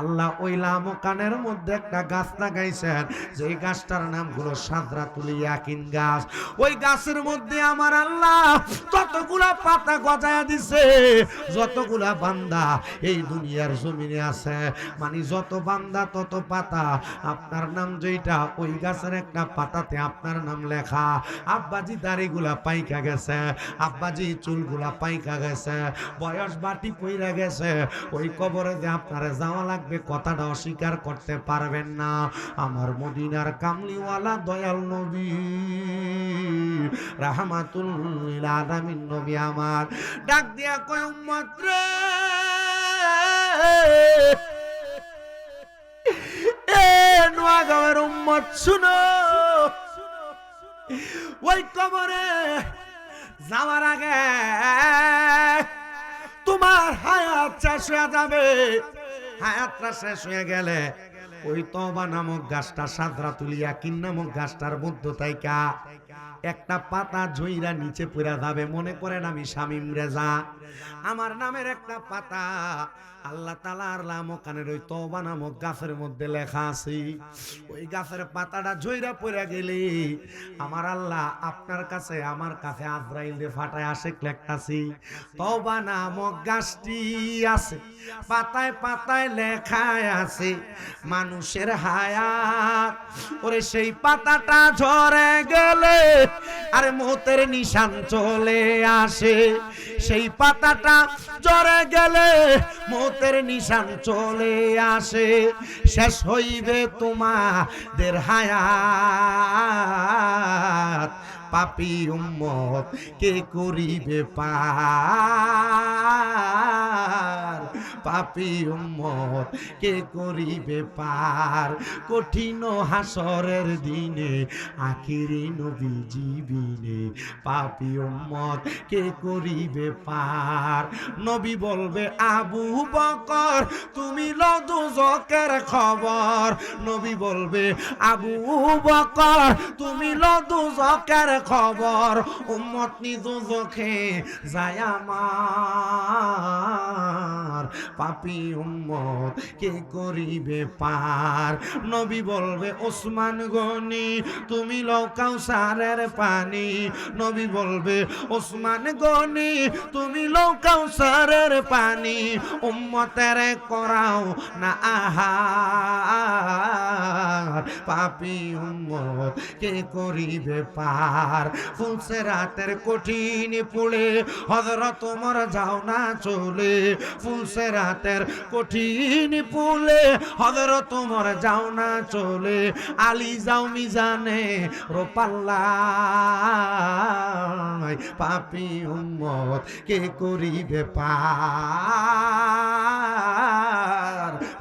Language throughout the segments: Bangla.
আল্লাহ ওই লামকানের মধ্যে একটা গাছ লাগাইছেন, যে গাছটার নাম হলো সাদরাতুল ইয়াকিন গাছ। ওই গাছের মধ্যে আমার আল্লাহ ততগুলা পাতা গজায়া দিছে, যতগুলা বান্দা এই দুনিয়ার জমিনে আছে, মানে যত বান্দা তত পাতা। আপনার নাম যেটা, ওই গাছের একটা পাতাতে আপনার নাম লেখা। আব্বাজি দাড়িগুলা পাইকা গেছে, আব্বাজি চুলগুলা পাইকা গেছে, বয়স বাটি পইরা গেছে, ওই কবরে যে আপনারা যাওয়া লাগবে কথাটা অস্বীকার করতে পারবেন না। আমার মদিনার কামলিওয়ালা দয়াল নবী রাহমাতুল লিল আলামিন নবী আমার ডাক দিয়া কয়, উম্মত রে, এ নোয়াগাঁওয়ের উম্মত শুনো, ওই কবরে যাওয়ার আগে তোমার হায়াত শেষ হয়ে যাবে। হায়াতটা শেষ হয়ে গেলে ওই তওবা নামক গাছটা, সাদরাতুল ইয়াকিন নামক গাছটার মধ্য থাইকা একটা পাতা ঝইরা নিচে পড়ে যাবে। মনে করেন আমি শামীম রেজা, আমার নামের একটা পাতা আল্লাহ তাআলার লামকানের ওই তওবা নামক গাছের মধ্যে লেখা আছে। ওই গাছের পাতাটা ঝইরা পড়ে গেলে আমার আল্লাহ আপনার কাছে আমার কাছে আজরাইল রে ফাটায় আসে লেখতাছি, তওবা নামক গাছটি আছে, পাতায় পাতায় লেখায় আছে মানুষের হায়াত। ওরে সেই পাতাটা ঝরে গেলে আরে মৌতের নিশান চলে আসে, সেই পাতাটা ঝরে গেলে মৌতের নিশান চলে আসে। শেষ হইবে তোমাদের হায়াত, পাপী উম্মত কে করিবে পার, পাপী উম্মত কে করিবে পার। কঠিন হাসরের দিনে আখিরি নবীজি বিনে পাপী উম্মত কে করিবে পার। নবী বলবে, আবু বকর তুমি লও দুজকের খবর। নবী বলবে, আবু বকর তুমি লও দুজকের খবর। উম্মত নি দুজকে যায় আমার, পাপী উম্মত কে করিবে পার। নবী বলবে, ওসমান গনি তুমি লও কাউসারের পানি। নবী বলবে, ওসমান গনি তুমি লও কাউসারের পানি। উম্মতের করাও না আহার, পাপী উম্মত কে করিবে পার। ফুলসেরাতের কঠিন পুলে হযরত ওমর যাও না চলে, ফুলসেরাতের কঠিন পুলে হযরত ওমর যাও না চলে। আলী যাও মিজানে রোপাল্লায়, পাপী উম্মত কে করিবে পার,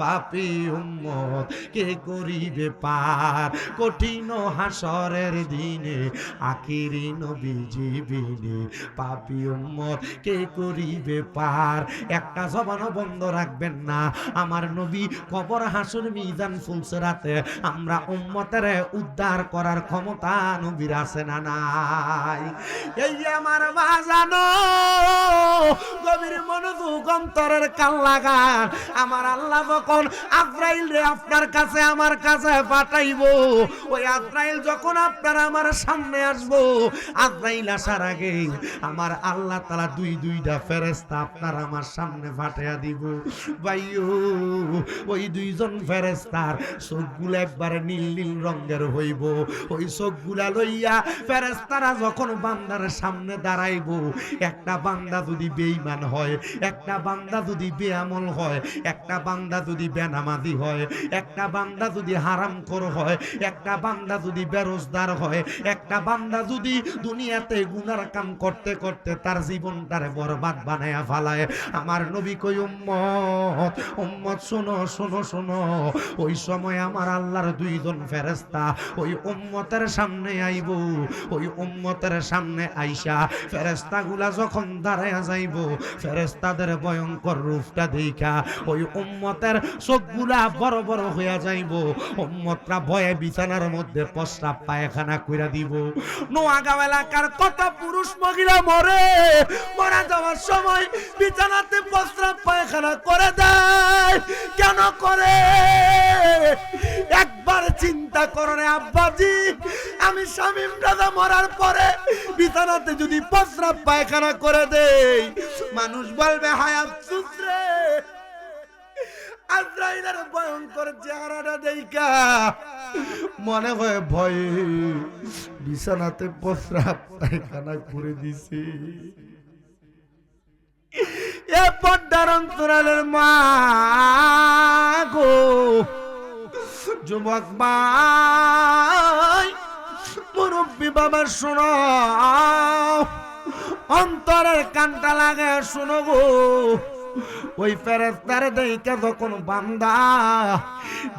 পাপী উম্মত কে করিবে পার। কঠিন হাসরের দিনে আখিরি নবীজি বিনে পাপী উম্মত কে করিবে পার। একটা জবানও বন্ধ রাখবেন না। আমার নবী কবর হাসর মিজান ফুলসেরাতে আমরা উম্মতের উদ্ধার করার ক্ষমতা নবীর আছে না নাই? এই আমার বাজানো গভীর মনোযোগ অন্তরের কান লাগান। আমার আল্লাহ যখন আজরাইল রে আপনার কাছে আমার কাছে পাঠাইবো, ওই আজরাইল যখন আপনার আমার সামনে আসবো, আজরাইল আসার আগে আমার আল্লাহ তাআলা দুইটা ফেরেশতা আপনার আমার সামনে পাঠিয়ে দিব। ভাইও ওই দুইজন ফেরেশতার চোখগুলো একবারে নীল নীল রঙের হইব। ওই চোখগুলা লইয়া ফেরেশতারা যখন বান্দার সামনে দাঁড়াইব, একটা বান্দা যদি বেঈমান হয়, একটা বান্দা যদি বেআমল হয়, একটা বান্দা যদি বেনামাজি হয়, একটা বান্দা যদি হারামখোর হয়, একটা বান্দা যদি বেরোজগার হয়, একটা বান্দা যদি দুনিয়াতে গুনার কাম করতে করতে তার জীবনটারে বরবাদ বানায়া ফেলায়, আমার নবী কই, উম্মত উম্মত শোনো শোনো শোনো। ওই সময় আমার আল্লাহর দুইজন ফেরেশতা ওই উম্মতের সামনে আইব। ওই উম্মতের সামনে আইসা ফেরেশতাগুলা যখন দাঁড়ায়া যাইব, ফেরেশতাদের ভয়ঙ্কর রূপটা দেখা ওই উম্মতের চোখগুলা বড় বড় হইয়া যাইব, উম্মতরা ভয়ে বিছানার মধ্যে প্রস্রাব পায়খানা কইরা দিব। নোয়াগাঁও এলাকার কত পুরুষ মহিলা মরে, মারা যাওয়ার সময় বিছানাতে প্রস্রাব পায়খানা করে দেয়। কেন করে? একবার চিন্তা করো রে আব্বাজি, আমি শামীম রাজা মরার পরে বিছানাতে যদি প্রস্রাব পায়খানা করে দেই, মানুষ বলবে হায় আফসোস রে। আজরাইলের ভয়ঙ্কর চেহারাটা দেইখা মনে হয় ভয়ে বিছানাতে প্রস্রাব পায়খানা করে দিছি। এ পর্দার অন্তরালের মা গো, যুবক ভাই, মুরব্বী বাবা শোনো, অন্তরের কানটা লাগে শোনো গো। ওই ফেরেশতার দেইখা যখন বান্দা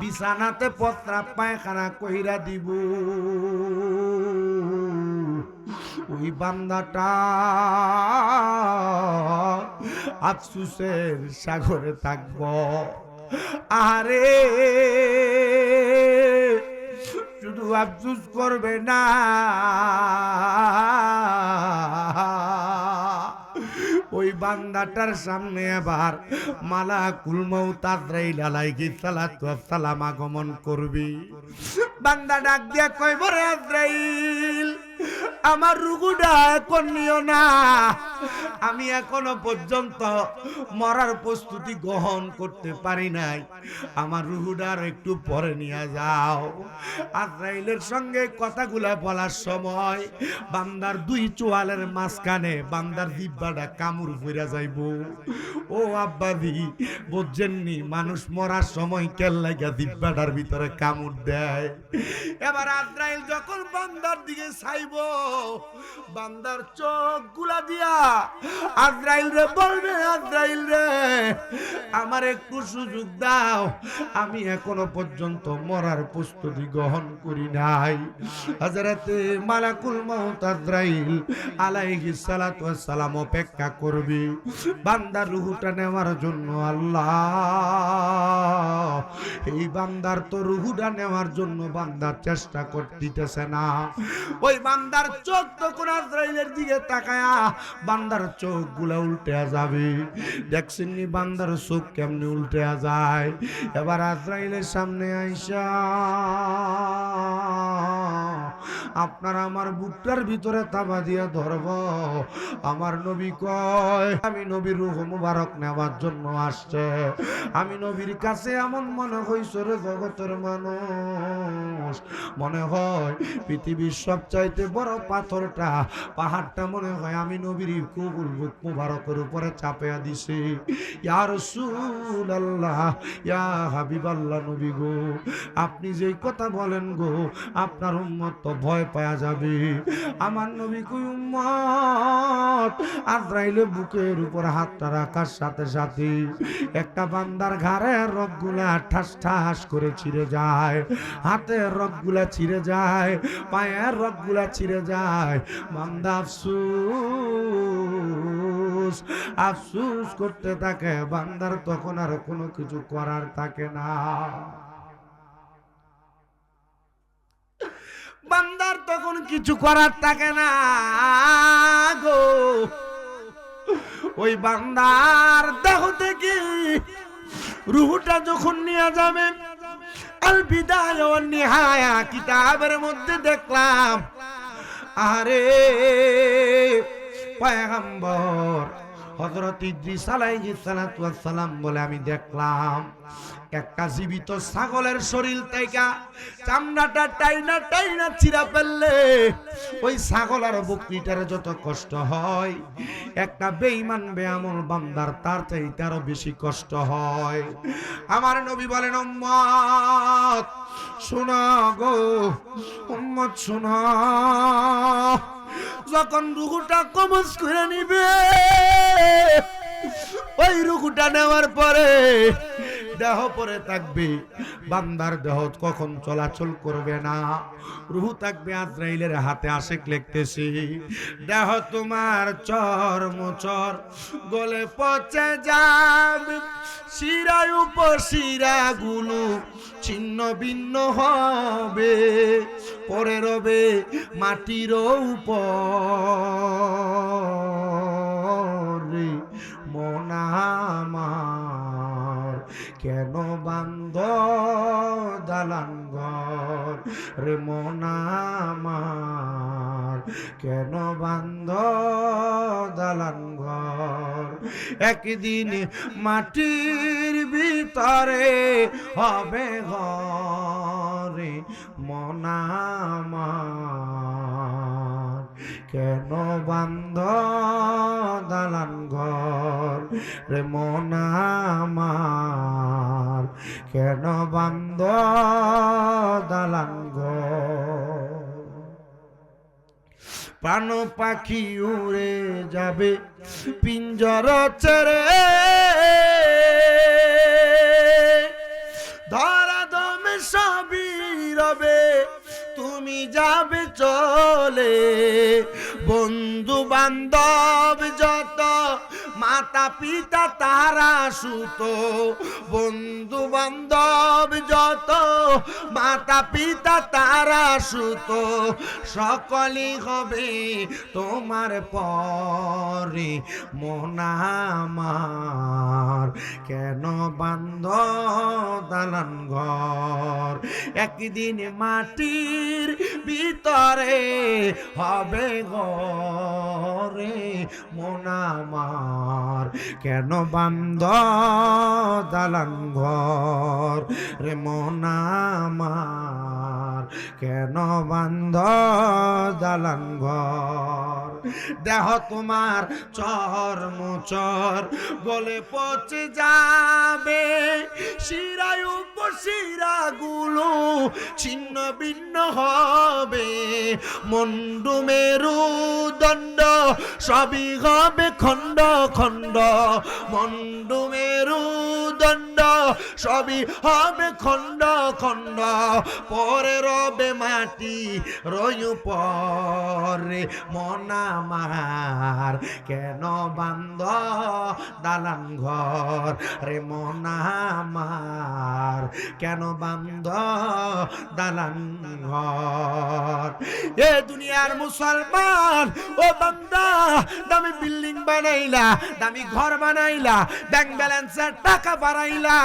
বিছানাতে প্রস্রাব পায়খানা কইরা দিব, ওই বান্দাটা আফসোসের সাগরে থাকব। আরে শুধু আফসোস করবে না, ওই বান্দাটার সামনে আবার মালাকুল মউত আজরাইল আলাইহিস সালাতু ওয়াস সালাম আগমন করবে। বান্দা ডাক দিয়া কইব, রে আজরাইল, আমার রুহুটা এখন নিও না, আমি এখনো পর্যন্ত মরার প্রস্তুতি গ্রহণ করতে পারি নাই, আমার রুহুটার একটু পরে নিয়ে যাও। আজরাইলের সঙ্গে কথাগুলা বলার সময় বান্দার দুই চোয়ালের মাঝখানে বান্দার জিহ্বাটা কামড় ফিরা যাইব। ও আব্বাজি, বুঝছেননি মানুষ মরার সময় কেল লাগা জিহ্বাটার ভিতরে কামড় দেয়। এবার আজরাইল যখন বান্দার দিকে চাইব, বান্দার চোখ গুলা দিয়া আজরাইল রে বলবে, আজরাইল রে, আমার একটু সুযোগ দাও, আমি এখনো পর্যন্ত মরার প্রস্তুতি গ্রহণ করি নাই। হযরতে মালাকুল মউত আজরাইল আলাইহিস সালাতু ওয়াস সালাম অপেক্ষা করবে বান্দার রূহটা নেওয়ার জন্য। আল্লাহ, এই বান্দার তো রূহটা নেওয়ার জন্য বান্দার চেষ্টা করতেছে না। ওই বান্দার চোখ তখন আজরাইলের দিকে তাকায়া বান্দার চোখ গুলা উল্টে যাবে। দেখছেননি বান্দার চোখ কেমনে উল্টে যায়। এবার আজরাইলের সামনে আইসা আপনার আমার বুকটার ভিতরে তাবা দিয়া ধরব। আমার নবী কয়, আমি নবীর রূহ মুবারক নেওয়ার জন্য আসছে। আমি নবীর কাছে এমন মনে হইছে রে জগতের মানুষ, মনে হয় পৃথিবীর সবচাইতে বড় পাথরটা, পাহাড়টা মনে হয় আমি নবীর কবুল বুক মুবারকের উপরে চাপিয়া দিছি। ইয়া রাসূলুল্লাহ, ইয়া হাবিবাল্লাহ, নবী গো, আপনি যেই কথা বলেন গো, আপনার উম্মত তো ভয় পাওয়া যাবে। আমার নবী কই, উম্মত, আজরাইলে বুকের উপর হাতটা রাখার সাথে সাথে একটা বান্দার ঘাড়ের রগগুলা ঠাস ঠাস করে ছিঁড়ে যায়, হাতের রগগুলা ছিঁড়ে যায়, পায়ের রগগুলা ছিঁড়ে যায়। বান্দা আফসোস আফসোস করতে থাকে। বান্দার তখন আর কোনো কিছু করার থাকে না। বান্দার তখন কিছু করার থাকে না গো। ওই বান্দার দেহ থেকে রূহটা যখন নিয়ে যাবে, আল বিদায়া ওয়ান নিহায়া কিতাবের মধ্যে দেখলাম, আরে পয়গম্বর হযরত ইদ্রিস আলাইহিস সালাতু ওয়াস সালাম বলে, আমি দেখলাম একটা জীবিত ছাগলের শরীর থেকে চামড়াটা টাইনা টাইনা ছিঁড়া ফেললে ওই ছাগল আর বকরিটার যত কষ্ট হয়, একটা বেঈমান বেআমল বান্দার তার চাইতে আরো বেশি কষ্ট হয়। আমার নবী বলেন, উম্মত শোনো গো, উম্মত শোনো, যখন রূহটা কবজ করে নিবে, ওই রূহটা নেওয়ার পরে দেহ পরে থাকবে, বান্দার দেহ কখন চলাচল করবে না। রূহ থাকবে আজরাইলের হাতে। আশিক লিখতেছি, দেহ তোমার চর্মচর গলে পচে যাবে, শিরায় উপশিরা গুলো ছিন্ন ভিন্ন হবে, পরে রবে মাটির উপর। মন আমার কেন বান্ধ দালান ঘর, রে মন আমার কেন বান্ধ দালান ঘর। একদিন মাটির ভিতরে হবে ঘরে, মন আমার কেন বান্ধ দালান ঘর, রে মন আমার কেন বান্ধ দালান ঘর। প্রাণ পাখি উড়ে যাবে পিঞ্জর ছেড়ে, ধরা দমে সবই রবে তুমি যাবে চলে। বন্ধু বান্ধব যত মাতা পিতা তারা সুত, বন্ধু বান্ধব যত মাতা পিতা তারা সুত, সকলই হবে তোমার পরে। মন আমার কেন বান্ধ দালান ঘর, একদিন মাটির ভিতরে হবে ঘরে। মন আমার কেন বান্ধ দালান ঘর, রে মন আমার কেন বান্ধ দালান ঘর। দেহ তোমার চর্মচর গলে পচে যাবে, শিরায় উপশিরা গুলো ছিন্ন ভিন্ন হবে, মুন্ডু মেরুদণ্ড সবই হবে খণ্ড খণ্ড, মুন্ডু মেরুদণ্ড সবই হবে খণ্ড খণ্ড, পরে রবে মাটি রয়ু পরে। মন আমার কেন বান্ধ দালান ঘর, রে মন আমার কেন বান্ধ দালান ঘর। এ দুনিয়ার মুসলমান ও বান্দা, দামি বিল্ডিং বানাইলা, দামি ঘর বানাইলা, ব্যাংক ব্যালেন্সের টাকা বাড়াইলা,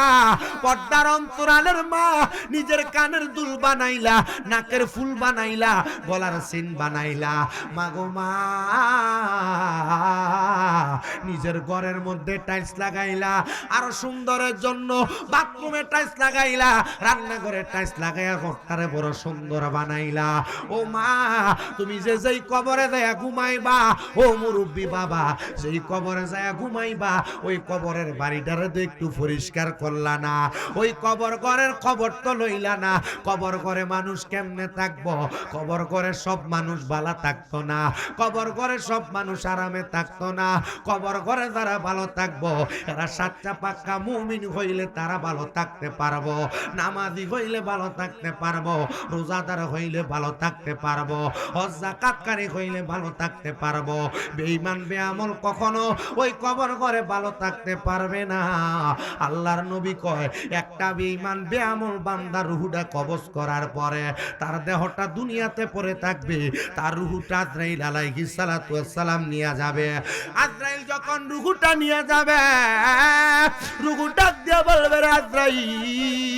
পর্দার অন্তরালের মা নিজের কানের দুল বানাইলা, নাকের ফুল বানাইলা, গলার সিন বানাইলা, মাগো মা নিজের ঘরের মধ্যে টাইলস লাগাইলা, আরো সুন্দরের জন্য বাথরুমে টাইলস লাগাইলা, রান্নাঘরে টাইলস লাগাইয়া ঘরটারে বড় সুন্দর বানাইলা। ও মা, তুমি যে যেই কবরে যায় ঘুমাইবা, ও মুরব্বী বাবা, যেই কবরে যায় ঘুমাইবা, ওই কবরের বাড়িটারে তো একটু পরিষ্কার করলা না, ওই কবর ঘরের খবর তো লইলা না। কবর ঘরে মানুষ কেমনে থাকবো? কবর ঘরে সব মানুষ ভালো থাকতো না, কবর ঘরে সব মানুষ আরামে থাকতো না। কবর ঘরে যারা ভালো থাকবো, এরা সাচ্চা পাক্কা মুমিন হইলে তারা ভালো থাকতে পারবো, নামাজি হইলে ভালো থাকতে পারবো, রোজাদার হইলে ভালো থাকতে পারবো, হজ যাকাতকারী হইলে ভালো থাকতে পারবো। বেঈমান বেআমল কখনো ওই কবর ঘরে ভালো থাকতে পারবে না। আল্লাহর নবী কয়, একটা বেঈমান বেআমল বান্দা রুহুটা কবজ করার পরে তার দেহটা দুনিয়াতে পড়ে থাকবে, তার রুহুটা আজরাইল আলাইহিস সালাতু ওয়াস সালাম নিয়ে যাবে। আজরাইল যখন রুহুটা নিয়ে যাবে, রুহুটা দিয়ে বলবে, আজরাইল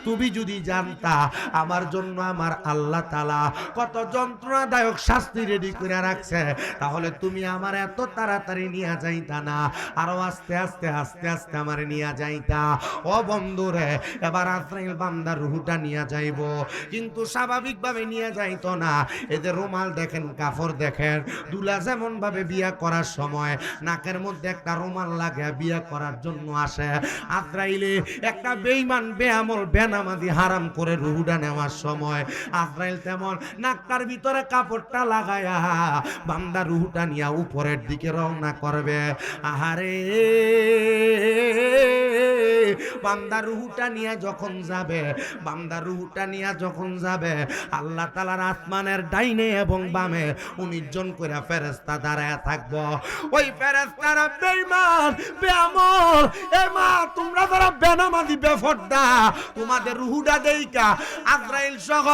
তুমি যদি জানতা আমার জন্য আমার আল্লাহ তাআলা কত যন্ত্রণাদায়ক শাস্তি রেডি করে রাখছে, তাহলে তুমি আমার এত তাড়াতাড়ি নিয়ে যাইতা না, আরো আস্তে আস্তে আস্তে আস্তে আমার নিয়ে যাইতা। ও বন্ধুরে, এবার আজরাইল বান্দার রুহুটা নিয়ে যাইব, কিন্তু স্বাভাবিকভাবে নিয়ে যাইতো না। এদের রুমাল দেখেন, কাপড় দেখেন, দুলা যেমন ভাবে বিয়া করার সময় নাকের মধ্যে একটা রুমাল লাগে বিয়া করার জন্য আসে, আজরাইলে একটা বেঈমান বেআমল বেনামাজি হারাম করে রুহুটা নেওয়ার সময় আজরাইল তেমন নাকটার ভিতরে কাপড়টা লাগায়া বান্দা রুহুটা নিয়ে উপরের দিকে রওনা করবে। আহারে বান্দার রূহটা নিয়ে যখন যাবে, বান্দার রূহটা নিয়ে যখন যাবে, আল্লাহ তাআলার আসমানের ডাইনে এবং বামে 19 জন করে ফেরেশতা দাঁড়ায় থাকবো। ওই ফেরেশতারা বেঈমান বেআমল, এ মা তোমরা যারা বেনামাজি বেফরদা, তোমাদের রূহটা দেইকা আজরাইল সহ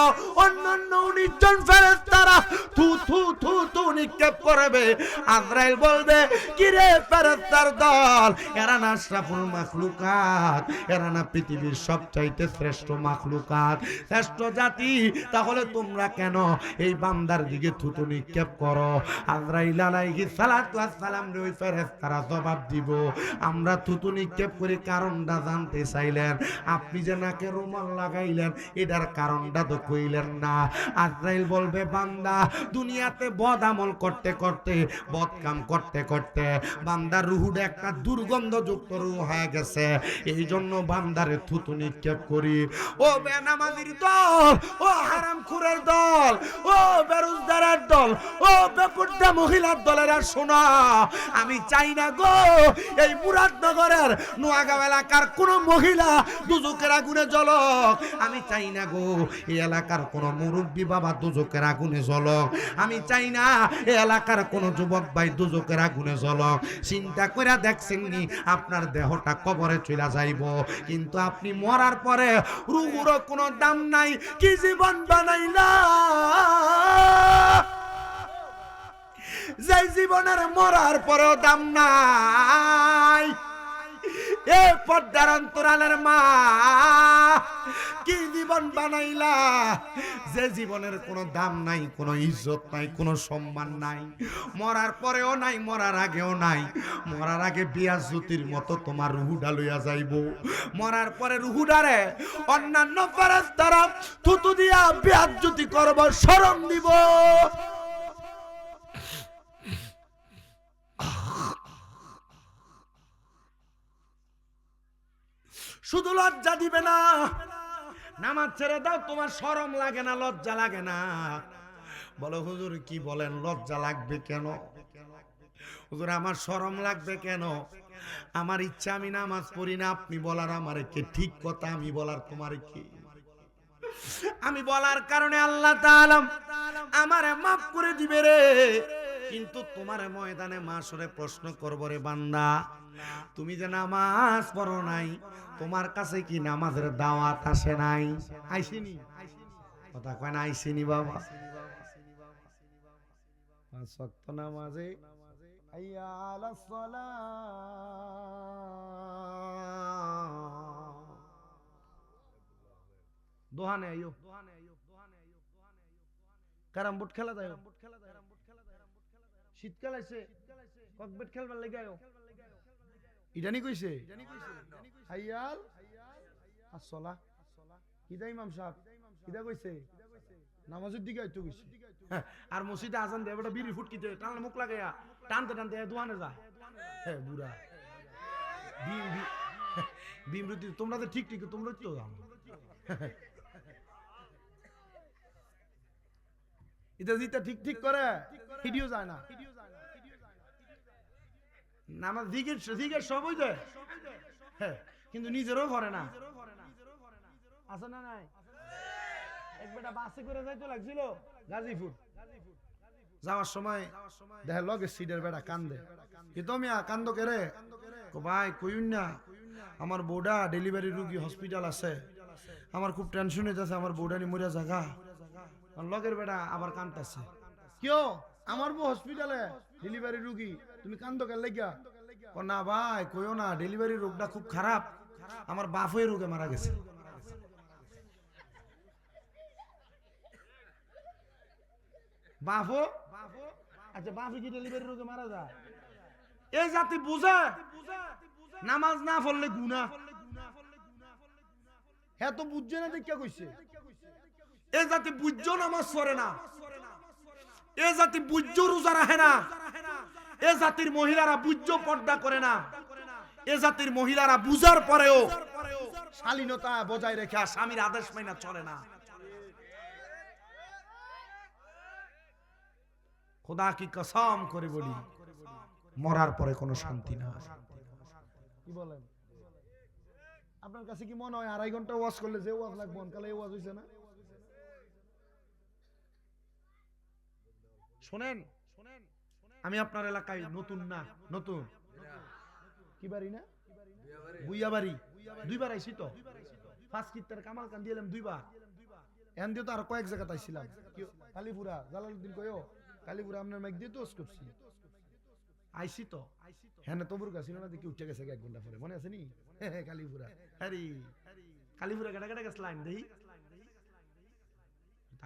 অন্যান্য 19 জন ফেরেশতারা থু থু থু থু নিক্ষেপ করবে। আজরাইল বলবে, কিরে ফেরেশতার দল, এরা না আশরাফুল মাখলুকাত, এরা না পৃথিবীর সবচাইতে শ্রেষ্ঠ মাখলুকাত, শ্রেষ্ঠ জাতি, তাহলে তোমরা কেন এই বান্দার দিকে থুতু নিক্ষেপ করো? আজরাইল আলাইহিস সালাতু ওয়াস সালাম ওই ফেরেশতারা জবাব দিব, আমরা থুতু নিক্ষেপ করি কারণটা জানতে চাইলেন, আপনি যে নাকে রুমাল লাগাইলেন এটার কারণটা তো কইলেন না। আজরাইল বলবে, বান্দা দুনিয়াতে বদ আমল করতে করতে, বদ কাম করতে করতে বান্দার রূহটা একটা দুর্গন্ধযুক্ত রূহ হয়ে গেছে, এই জন্য বান্দারে থুতু নিক্ষেপ করি। ও বেনামাজির দল, ও হারামখোরের দল, ও বেরোজগারের দল, ও বেপরদা মহিলার দলেরা শোনা, আমি চাই না গো এই মুরাদনগরের নোয়াগাঁও এলাকার কোন মহিলা দুজকের আগুনে জ্বলক, আমি চাই না গো এই এলাকার কোন মুরব্বী বাবা দুজকের আগুনে জ্বলক, আমি চাই না এই এলাকার কোন যুবক ভাই দুজকের আগুনে জ্বলক। চিন্তা করে দেখছেন নি আপনার দেহটা কবরে চলে যাইব, কিন্তু আপনি মরার পরে রূহের কোনো দাম নাই, কি জীবন বানাইলা যে জীবনের মরার পরেও দাম নাই। এ পর্দার অন্তরালের মা, কি জীবন বানাইলা যে জীবনের কোনো দাম নাই, কোনো ইজ্জত নাই, কোনো সম্মান নাই, মরার পরেও নাই, মরার আগেও নাই। মরার আগে বিয়াজ্জতির মতো তোমার রূহটা লইয়া যাইব, মরার পরে রূহটারে অন্যান্য ফেরেশতারা থুতু দিয়া বিয়াজ্জতি করব, শরম দিব। শুধু লজ্জা দিবে না, নামাজ ছেড়ে দাও, তোমার শরম লাগে না, লজ্জা লাগে না? বলো হুজুর কি বলেন, লজ্জা লাগবে কেন? হুজুর আমার শরম লাগবে কেন? আমার ইচ্ছা আমি নামাজ পড়ি না, আপনি বলার আমার কে? ঠিক কথা, আমি বলার তোমার কি? আমি বলার কারণে আল্লাহ তাআলা আমারে মাফ করে দিবে রে, কিন্তু তোমার ময়দানে মাশরে প্রশ্ন করব, রে বান্দা তুমি যে নামাজ পড়ো নাই, তোমার কাছে কি নামাজের দাওয়াত আসে নাই? আইসিনি? কথা কয় না, আইসিনি বাবা? পাঁচ ওয়াক্ত নামাজে হাইয়া আলাস সালাহ, দোহানে আইও, ক্যারাম বোর্ড খেলা যায়, শীতকাল আছে, ককবেট খেলবার লাগে আইও, ইদানি কইছে হাইয়াল আসসালাহ, কিদা ইমাম সাহেব কিদা কইছে? নামাজের দিকে আইতো কইছে। আর মসজিদে আজান দেয় বেটা বিড়ি ফুটকিতে টানলে মুখ লাগাইয়া টানতে টানতে দোয়ানে যায়। হ্যাঁ বুড়া বিমৃতি, তোমরা তো ঠিক ঠিক, তোমরা তো এটা যেটা ঠিক ঠিক করে ভিডিও যায় না, নামাজ দিকের সবই দেয়, হ্যাঁ, কিন্তু নিজেরও করে না। আছে না নাই? এক বেটা বাসে করে যাইতে লাগছিল গাজীপুর, যাওয়ার সময় দেখে লগে সিটের বেটা কান্দে, কিন্তু আমি কান্দ কেরে ভাই কইুন না, আমার বউডা ডেলিভারি রুগী হসপিটাল আছে, আমার খুব টেনশন হইতেছে, আমার বউডা নি মরিয়া জায়গা। লগের বেটা আবার কান্দতেছে, কেউ আমার বউ হসপিটালে ডেলিভারি রুগী, তুমি কান্দ কে লাগিয়া? না ভাই কইও না, ডেলিভারি রোগটা খুব খারাপ, আমার বাপ হয়ে রোগে মারা গেছে। বাপও? আচ্ছা বাপে কি ডেলিভারি রোগে মারা যায়? এই জাতি বুঝে নামাজ না পড়লে গুনাহ, হ্যাঁ তো বুঝছে না, দেখা কইছে এই জাতি বুঝছো নামাজ পড়ে না, এই জাতি বুঝছো রোজা রাখে না, এ জাতির মহিলারা বুঝছো পর্দা করে না, এ জাতির মহিলারা বুঝার পরেও শালীনতা বজায় রেখে স্বামীর আদেশ মাইনা চলে না। খোদা কি কসম করে বলি, মরার পরে কোনো শান্তি না। কি বলেন? আপনার কাছে কি মনে হয় 2.5 ঘন্টা ওয়াজ করলে যে ওয়াজ লাগবে কালে ওয়াজ হইছে না? শুনেন, আমি আপনার এলাকায় নতুন না, নতুন কি বাড়ি না বুইয়া বাড়ি, 2 বার আইছি তো। ফার্স্ট কিত্তার কামাল কান দিলাম 2 বার, এন দিয়ে তো আর কয়েক জায়গাতে আইছিলাম। কালীপুরা জালালউদ্দিন কইও কালীপুরা আপনার মাইক দিয়ে তো ওয়াজ করছি, আইছি তো। হ্যাঁ তবুর কাছে না দেখি উঠে গেছে 1 ঘন্টা পরে, মনে আছে নি? কালীপুরা হ্যারি কালীপুরা কেটে কেটে গেছে লাইন দেই।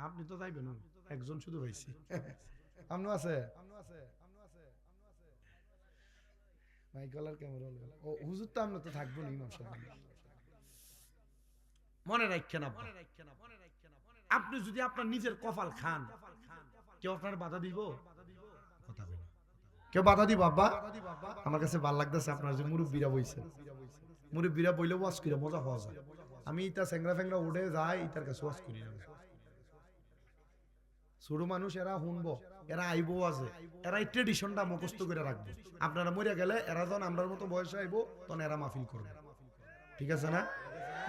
আপনি তো যাইবেন, একজন শুধু হয়েছি। আপনি আছে মাইকলার ক্যামেরা ও হুজুর তো আমরা তো থাকবো না, ইমাম সাহেব মনে রাখেন। আপনি যদি আপনার নিজের কপাল খান, কেউ আপনার বাধা দিব? কথা বলেন, কেউ বাধা দিব? আব্বা আমার কাছে ভালো লাগতেছে আপনার যে মুরব্বীরা বইছেন, মুরব্বীরা বইলে ওয়াজ করে মজা পাওয়া যায়। আমি ইটা স্যাংরা ফ্যাংরা উঠে যাই, ইটার কাছে ওয়াজ করি না। ছোট মানুষ এরা শুনবো, এরা আইবো, আছে এরা এই ট্রেডিশনটা মুখস্থ করে রাখবো। আপনারা মরিয়া গেলে এরা যখন আমরার মতো বয়সে আইবো তখন এরা মাহফিল করবে, ঠিক আছে না?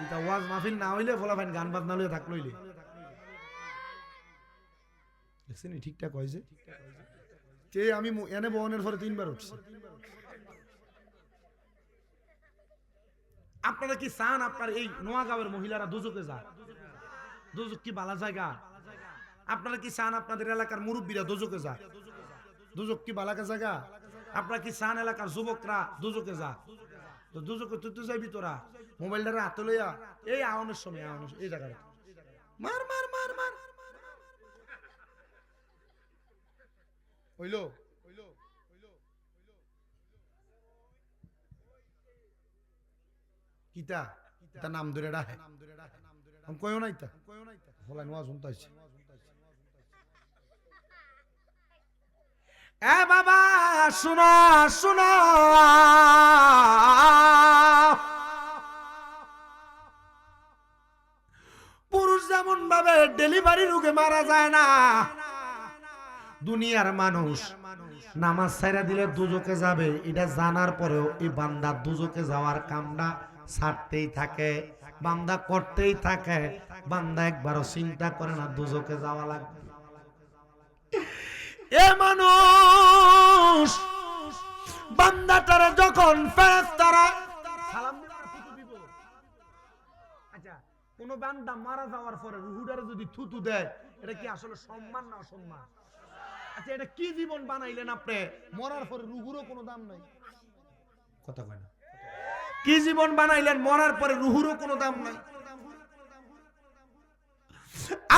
এটা ওয়াজ মাহফিল না হইলে ফলাফাইন গান বাজনা লইলে থাকলো হইলে দেখছেন ঠিকঠাক হয়েছে। কে আমি এনে বহনের পরে 3 বার উঠছি। আপনারা কি চান আপনার এই নোয়াগাঁওয়ের মহিলারা দুজকে যায়? দুজক কি বালা জায়গা? আপনারা কি চান আপনাদের এলাকার মুরব্বীরা দুজকে যায়? দুজক কি বালাকা জায়গা? আপনারা কি চান এলাকার যুবকরা দুজকে যায়? তো দুজকে তুই যাইবি তোরা মোবাইলটা হাতে লইয়া এই আওয়ানোর সময় এই জায়গায় মার মার মার মার হইলো। কিতা কিতা নাম ধরে ডাকে, আমি কইও না ইতা ফলাই নোয়া শুনতে আইছি। এ বাবা শোনো শোনো, পুরুষ যেমন ভাবে ডেলিভারি রোগে মারা যায় না, দুনিয়ার মানুষ নামাজ ছাইরা দিলে দুজকে যাবে এটা জানার পরেও এই বান্দা দুজকে যাওয়ার কামটা ছাড়তেই থাকে, বান্দা করতেই থাকে। বান্দা একবারও চিন্তা করে না দুজকে যাওয়া লাগবে। এ মানুষ বান্দাটারে যখন ফেরেশতারা সালাম দিব, আচ্ছা কোন বান্দা মারা যাওয়ার পরে রুহুটারে যদি থুতু দেয় এটা কি আসলে সম্মান না অসম্মান? আচ্ছা এটা কি জীবন বানাইলেন আপনি, মরার পরে রুহুরও কোনো দাম নাই? কথা কয় না, কি জীবন বানাইলেন মরার পরে রুহুরও কোনো দাম নাই?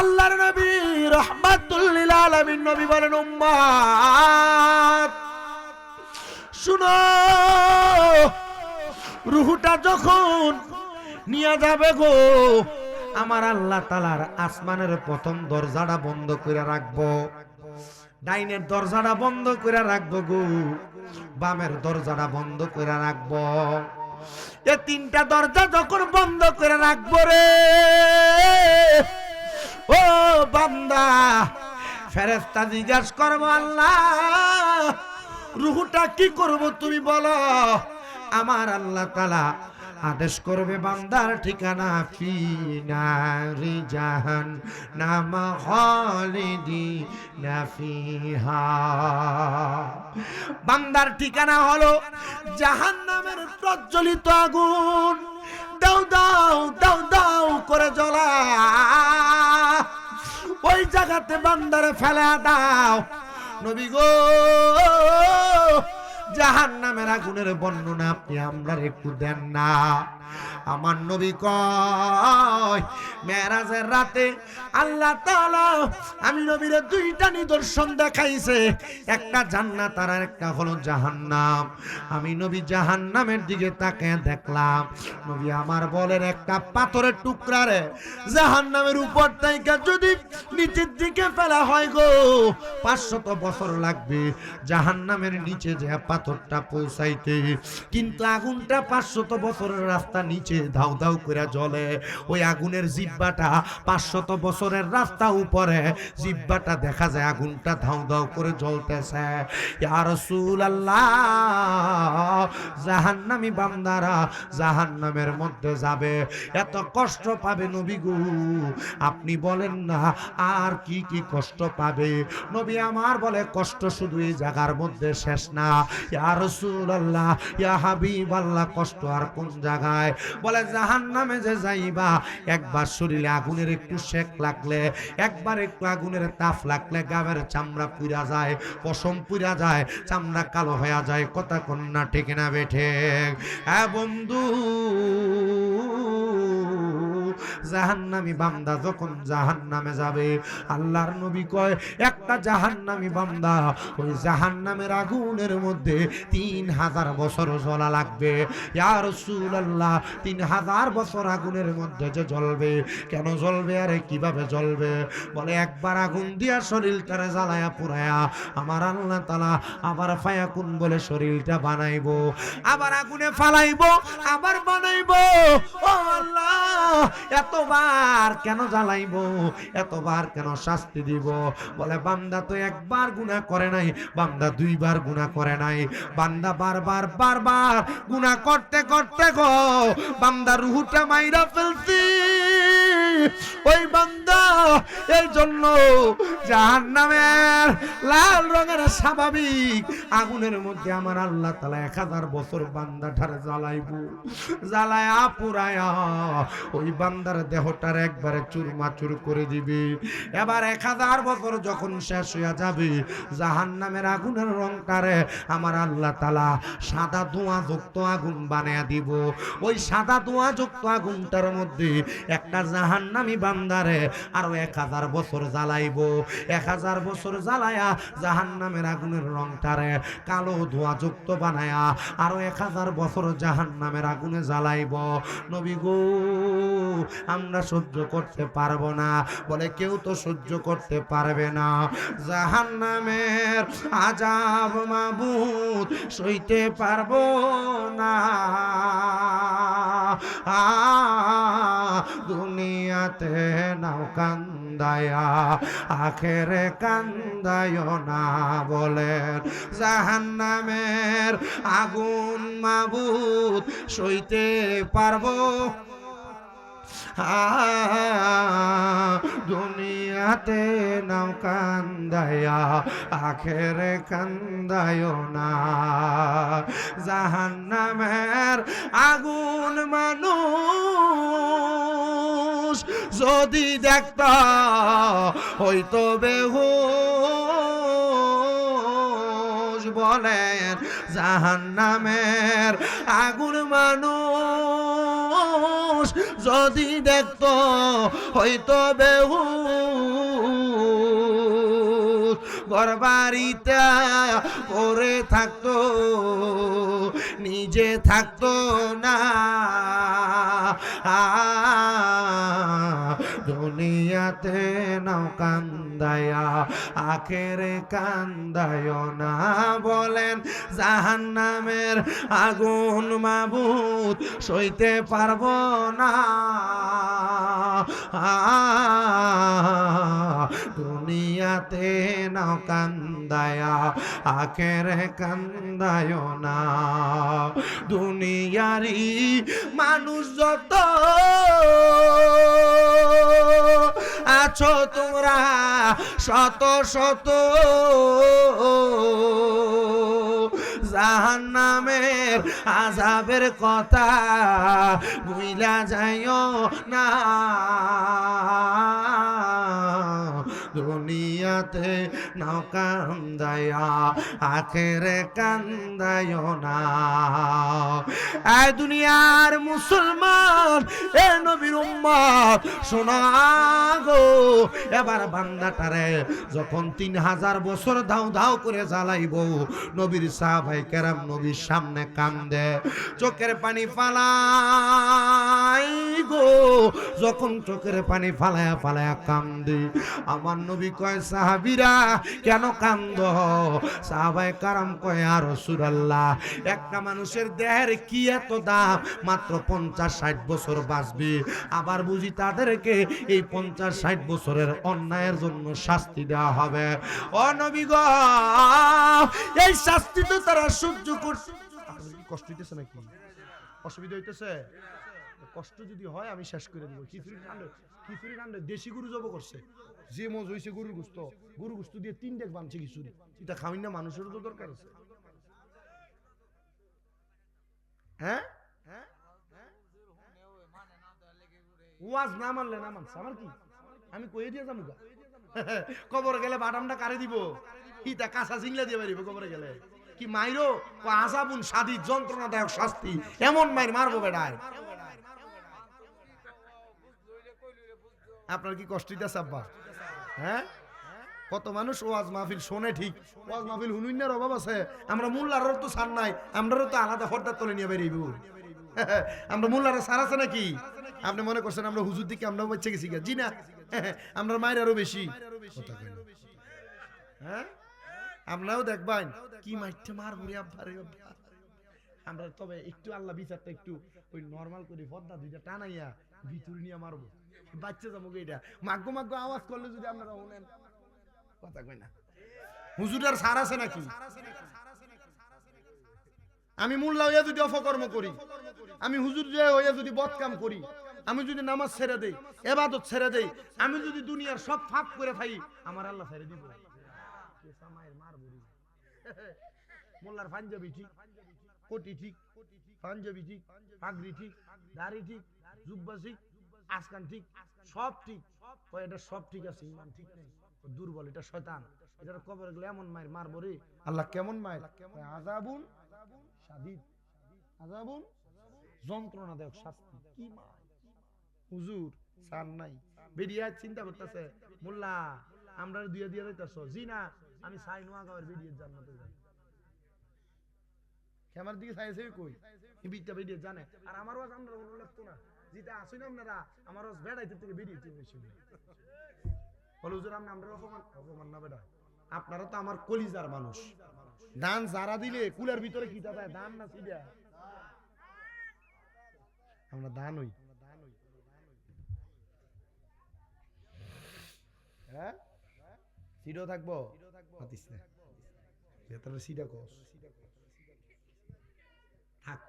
আল্লাহর নবী রাহমাতুল লিল আলামিন নবী বলেন উম্মত শুনো, রুহুটা যখন নিয়ে যাবে গো আমার আল্লাহ তাআলার আসমানের প্রথম দরজাটা বন্ধ করে রাখবো, ডাইনের দরজাটা বন্ধ করে রাখবো গো, বামের দরজাটা বন্ধ করে রাখবো। এই 3টা দরজা যখন বন্ধ করে রাখবো রে ও বান্দা, ফেরেশতা জিজ্ঞাসা করবো আল্লাহ রূহটা কি করব তুমি বলো। আমার আল্লাহ তাআলা আদেশ করবে বান্দার ঠিকানা ফি নারি জাহান্নাম খালিদিনা ফিহা, বান্দার ঠিকানা হলো জাহান্নামের প্রজ্বলিত আগুন, দাও দাও দাও দাও করে জ্বলা, ওই জায়গাতে বান্দারে ফেলা দাও। নবী গো জাহান্নামের আগুনের বর্ণনা আপনি আমরা একটু দেন না। আমার নবী কয় মেরাজের রাতে আল্লাহ তাআলা আমি নবীর 2টা নিদর্শন দেখাইছে, একটা জান্নাত আর একটা হলো জাহান্নাম। আমি নবী জাহান্নামের দিকে তাকিয়ে দেখলাম, নবী আমার বলেন একটা পাথরের টুকরারে জাহান্নামের উপর থেকে যদি নিচের দিকে ফেলা হয় গো 500 বছর লাগবে জাহান্নামের নিচে যে পাথরটা পৌঁছাইতে, কিন্তু আগুনটা 500 বছরের রাস্তা নিচে নিচে ধাউ ধাউ করে জ্বলে। ওই আগুনের জিহ্বাটা 500 বছরের রাস্তা উপরে, জিহ্বাটা দেখা যায় আগুনটা ধাউ ধাউ করে জ্বলতেছে। ইয়া রাসূলুল্লাহ, জাহান্নামী বান্দারা জাহান্নামের মধ্যে যাবে, এত কষ্ট পাবে নবী গো, আপনি বলেন না আর কি কি কষ্ট পাবে। নবী আমার বলে কষ্ট শুধু এই জায়গার মধ্যে শেষ না। ইয়া রাসূলুল্লাহ, ইয়া হাবিবাল্লাহ, কষ্ট আর কোন জায়গায়? বলে জাহান্নামে যে যাইবা, একবার শরীরে আগুনের একটু সেক লাগলে, একবার একটু আগুনের তাপ লাগলে গায়ের চামড়া পুড়া যায়, পশম পুড়া যায়, চামড়া কালো হয়ে যায়। কথা কন্যা ঠিক না বেঠে? হ্যাঁ বন্ধু, জাহান্নামী বান্দা যখন জাহান্নামে যাবে, আল্লাহর নবী কয় একটা জাহান্নামী বান্দা ওই জাহান্নামের আগুনের মধ্যে 3000 বছর জ্বলা লাগবে। ইয়া রাসূলুল্লাহ, 3000 বছর আগুনের মধ্যে যে জ্বলবে, কেন জ্বলবে? আরে কিভাবে জ্বলবে? বলে একবার আগুন দিয়া শরীরটারে জ্বালায়া পুরায়া আমার আল্লাহ তাআলা আবার ফায়াকুন বলে শরীরটা বানাইবো, আবার আগুনে ফালাইবো, আবার বানাইবো। ও আল্লাহ, এতবার কেন জ্বালাইবো? এতবার কেন শাস্তি দিব? বলে বান্দা তো একবার গুনাহ করে নাই, বান্দা 2 বার গুনাহ করে নাই, বান্দা বারবার বারবার গুনাহ করতে করতে গো বান্দা রুহটা মাইরা ফেলছি। ওই বান্দা এই জন্য জাহান্নামের লাল রঙের স্বাভাবিক আগুনের মধ্যে আমার আল্লাহ তাআলা 1000 বছর বান্দাটারে জ্বালাইবো, জ্বালায়া পুরায়া ওই বান্দার দেহটার একবারে চুরমাচুর করে দিবে। এবার 1000 বছর যখন শেষ হইয়া যাবে, জাহান্নামের আগুনের রংটারে আমার আল্লাহ তাআলা সাদা ধোঁয়া যুক্ত আগুন বানায়া দিব। ওই সাদা ধোঁয়া যুক্ত আগুনটার মধ্যে একটা জাহান্নামী বান্দারে আরো 1000 বছর জ্বালাইবো। 1000 বছর জ্বালায়া জাহান্নামের আগুনের রংটারে কালো ধোঁয়া যুক্ত বানায়া আরো 1000 বছর জাহান্নামের আগুনে জ্বালাইব। নবী গো, আমরা সহ্য করতে পারবো না। বলে কেউ তো সহ্য করতে পারবে না। জাহান্নামের আযাব মাবুদ সইতে পারবো না। দুনিয়াতে নাও কান্দায়া, আখেরে কান্দায় না। বলেন জাহান্নামের আগুন মাবুদ সইতে পারবো, দুনিয়াতে নাও কান্দায়া, আখেরে কান্দায় না। জাহান্নামের আগুন মানুষ যদি দেখতা হইতো বেহুশ। বলেন জাহান্নামের আগুন মানুষ যদি দেখতো হইতো বেহুশ। ঘরবাড়িতে পড়ে থাকতো, নিজে থাকতো না। দুনিয়াতে নাও কান্দায়া, আখেরে কান্দায় না। বলেন জাহান্নামের আগুন মাবুদ সইতে পারবো না। দুনিয়াতে নাও কান্দায়া, আখেরে কান্দায় না। দুনিয়ারি মানুষ যত আছো তোমরা শত শত, জাহান্নামের আযাবের কথা ভুইলা যাইও না। দুনিয়াতে নাও কান্দায়া, আখেরে কান্দায় না। এই দুনিয়ার মুসলমান, এ নবীর উম্মত, শোনা গো এবার বান্দাটারে যখন 3000 বছর ধাও ধাও করে জ্বালাইব নবীর সাহাবায়ে কেরাম নবীর সামনে কান্দে চোখের পানি ফালাই গো যখন চোখের পানি ফালায়া ফালায়া কান্দে আমার নবী কয় সাহাবীরা কেন কান্দ সাহাবায়ে কেরাম কয় ইয়া রাসূলুল্লাহ একটা মানুষের দেহের কি এত দাম মাত্র 50-60 বছর বাঁচবে আবার বুঝি তাদেরকে এই 50-60 বছরের অন্যায়ের জন্য শাস্তি দেওয়া হবে ও নবী গো এই শাস্তি তো তারা সহ্য করছে কষ্ট হইতেছে নাকি অসুবিধা হইতেছে কষ্ট যদি হয় আমি শেষ করে দেব খিচুড়ি কাণ্ডে দেশি গরু জব করছে যে মজ হইছে গরুর গোস্ত দিয়ে 3 ডেক বানছে খিচুড়ি এটা খাওয়াই না মানুষেরও তো দরকার আছে হ্যাঁ ওয়াজ না মানলে না মানছে আমার কি আমি কইয়ে দিয়ে যাবো কবর গেলে বাদামটা কারে দিব ইটা কাঁচা জিংলা দিয়ে বাড়িব কবরে গেলে কি মাইরো আযাবুন শাদীদ যন্ত্রণাদায়ক শাস্তি এমন মাইর মারবো বেড়ায় আপনার কি কষ্ট হইতাছে আব্বা হ্যাঁ কত মানুষ ওয়াজ মাহফিল শোনে ঠিক ওয়াজ মাহফিল হুনুইনার অভাব আছে আমরা মোল্লারও তো ছাড় নাই আমরাও তো আলাদা পর্দার তলে নিয়ে বেরিয়েব আমরা মোল্লারা ছাড় আছে নাকি আপনি মনে করছেন আমরা হুজুর দিকে আমরা বাচ্চা গেছি জি না আমরা মায়ের আরো বেশি হ্যাঁ আপনারাও দেখবেন কি মাইরটা মারবো রে আব্বা রে আব্বা আমরা তবে একটু আল্লাহ বিচারটা একটু ওই নরমাল করে পর্দা দুইটা টানাইয়া ভিতরে নিয়ে মারবো বাচ্চা যাবো এটা মাগ্য আওয়াজ করলে যদি আপনারা শুনেন কথা কই না হুজুরের সার আছে নাকি আমি মোল্লা হইয়া যদি অপকর্ম করি আমি হুজুর হইয়া যদি বদকাম করি আমি যদি নামাজ ছেড়ে দেই ইবাদত ছেড়ে দেই আমি যদি দুনিয়ার সব ফাঁক করে থাই আমার আল্লাহ ছেড়ে দিব মোল্লার পাঞ্জাবি ঠিক কোটি ঠিক পাঞ্জাবি ঠিক পাগড়ি ঠিক দাড়ি ঠিক জুব্বা ঠিক আসকান ঠিক সব ঠিক এটা সব ঠিক আছে ইমান ঠিক নেই দুর্বল এটা শয়তান এটার কবরে গেলে এমন মায়ের মারবো রে আল্লাহ কেমন মায়ের আযাবুন শাদীদ আযাবুন যন্ত্রণাদায়ক শাস্তি কি মা হুজুর সার নাই বেরিয়া চিন্তা করতেছে মোল্লা আমরা দুইয়া দিয়া যাইতাছো জি না আমি চাই নোয়াগাঁওয়ের বেরিয়ে জান্নাতে যাই আমার দিকে চাইছে কই এই বিদ্যা বেরিয়ে জানে আর আমারও আমরা মনে লাগতো না যেটা আসুন আপনারা আমারও বেড়াইতে থেকে বেরিয়েছে বেশি বলে হুজুর আমরা অপমান না বেটা আপনারা তো আমার কলিজার মানুষ দান যারা দিলে কুলের ভিতরে কি দাদা দান না সিডা আমরা দান হই হ্যাঁ সিডও থাকবো পাতিস না ভেতরে সিডা কস থাক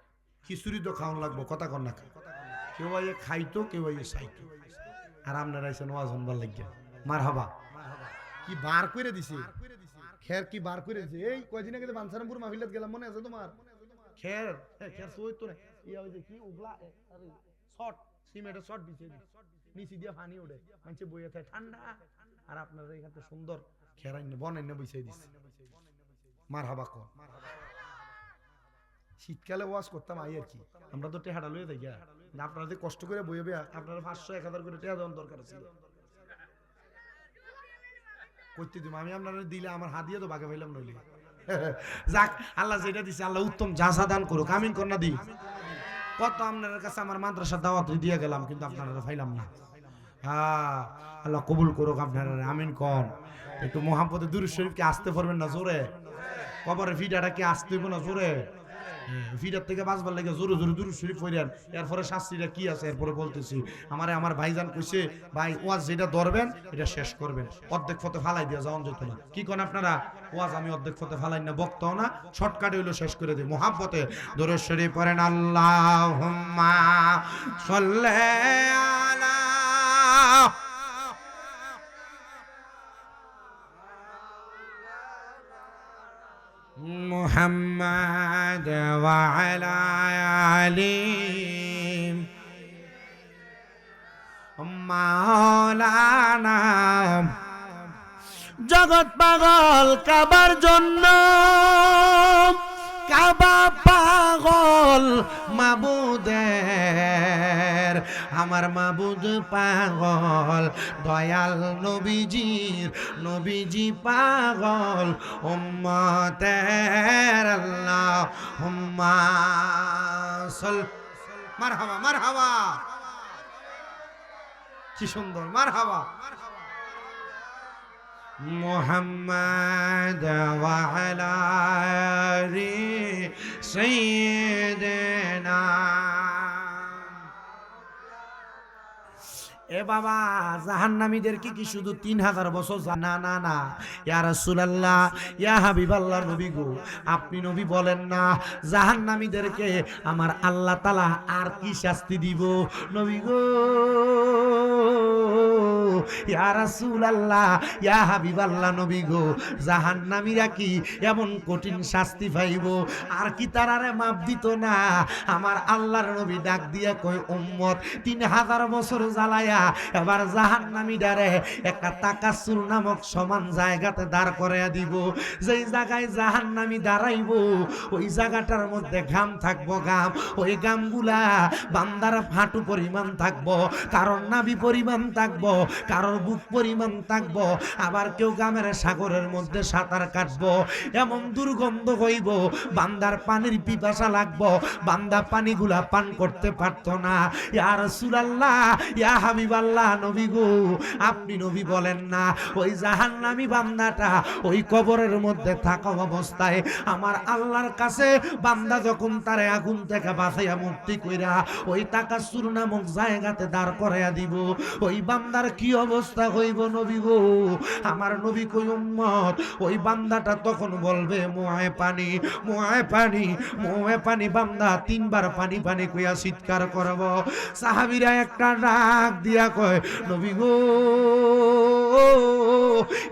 খিচুড়ি তো খাওয়ান লাগবো কথা কর না কেউ আইয়ে খাইতো কেউ আইয়ে চাইতো আর আপনারা এসে নোয়াজ হনবার লাগিয়া মারহাবা কি বার করে দিছে খের কি বার করে দিছে এই কয়দিন আগে বানসারামপুর মাহফিলত গেলাম মনে আছে তোমার খের সই তো না ইয়া হইছে কি উগলা আরে শর্ট সিমেন্টের শর্ট বিছে নিচে দিয়া পানি ওঠে মানুষে বইয়া থাকে ঠান্ডা আর আপনারা এখানে সুন্দর খেরাইন বনাইন বইছে দিছে মারহাবা কর শীতকালে ওয়াজ করতাম আই আর কি আমরা তো টেহাডা লইয়া যাই আপনারা যে কষ্ট করে বইবে আপনারা 500-1000 করে টেহা দেওয়ার দরকার ছিল করতে দিব আমি আপনারা দিলে আমার হাত দিয়ে তো বাগে পাইলাম নইলে যাক আল্লাহ যেটা দিছে আল্লাহ উত্তম জাযা দান করুক আমিন কর না দি কত আপনাদের কাছে আমার মাদ্রাসা দাওয়াত দিয়ে গেলাম কিন্তু আপনারা পাইলাম না হ্যাঁ আল্লাহ কবুল করুক আপনারা আমিন কোন একটু মুহাম্মদে দুরূদ শরীফকে আসতে পারবেন না জোরে কবরে ফিডাটা কি আসতে হইব না জোরে ফিডার থেকে বাঁচবার লাগে জোরে জোরে দুরূদ শরীফ পড়েন এরপরে শাস্তিটা কি আছে এরপরে বলতেছি আমার ভাইজান কইছে ভাই ওয়াজ যেটা ধরবেন এটা শেষ করবেন অর্ধেক পথে ফালাই দিয়া যাওন যেত না কি কোন আপনারা ওয়াজ আমি অর্ধেক পথে ফালাই না বক্তাও না শর্টকাটে হইলো শেষ করে দিই মুহাম্মদে দুরূদ শরীফ পড়েন আল্লাহুম্মা সাল্লি আলা মুহাম্মাদ ওয়া আলা আলি মাওলানা জগৎ পাগল কাবার জন্য কাবা পাগল মাবুদের আমার মাবুদ পাগল, দয়াল নবীজি পাগল, উম্মতের আল্লাহুম্মা মারহাবা মারহাবা, কি সুন্দর মারহাবা। মুহাম্মদ ওয়া আলা আলি সাইয়্যিদিনা। এ বাবা, জাহান্নামীদেরকে কি শুধু 3000 বছর? না না না, ইয়া রাসূলুল্লাহ, ইয়া হাবিবাল্লাহ, নবী গো, আপনি নবী বলেন না জাহান্নামীদেরকে আমার আল্লাহ তাআলা আর কি শাস্তি দিব? নবী গো, ইয়া রাসূলুল্লাহ, ইয়া হাবিবাল্লাহ, নবী গো, জাহান্নামীরা কি এমন কঠিন শাস্তি পাইব আর কি তারারে মাপ দিত না? আমার আল্লাহর নবী ডাক দিয়া কয়, উম্মত 3000 বছর জ্বালায়া এবার জাহান্নামীটারে একটা তাকাসুর নামক সমান জায়গাতে দাঁড় করাইয়া দিব। যেই জায়গায় জাহান্নামী দাঁড়াইব ওই জায়গাটার মধ্যে ঘাম থাকবো, ঘাম, ওই ঘামগুলা বান্দার হাঁটু পরিমাণ থাকবো, কারণ নাভি পরিমাণ থাকবো, কারোর বুক পরিমাণ থাকবো, আবার কেউ ঘামের সাগরের মধ্যে সাঁতার কাটবো। এমন দুর্গন্ধ হইব, বান্দার পানির পিপাসা লাগবো, বান্দা পানিগুলা পান করতে পারতো না। ইয়া রাসূলুল্লাহ, ইয়া হাবিবাল্লাহ, নবী গো, আপনি নবী বলেন না ওই জাহান্নামী বান্দাটা ওই কবরের মধ্যে থাকা অবস্থায় আমার আল্লাহর কাছে বান্দা যখন তারে আগুন থেকে বাঁচাইয়া মুক্তি কইরা ওই তাকাসুর নামক জায়গাতে দাঁড় করাইয়া দিব, ওই বান্দার কি অবস্থা হইব? নবী গো, আমার নবী কই, উম্মত, ওই বান্দাটা তখন বলবে মুয়ে পানি, মুয়ে পানি, মুয়ে পানি। বান্দা 3 বার পানি পানি কইয়া চিৎকার করব। সাহাবীরা একটা ডাক দিয়া কয়, নবী গো,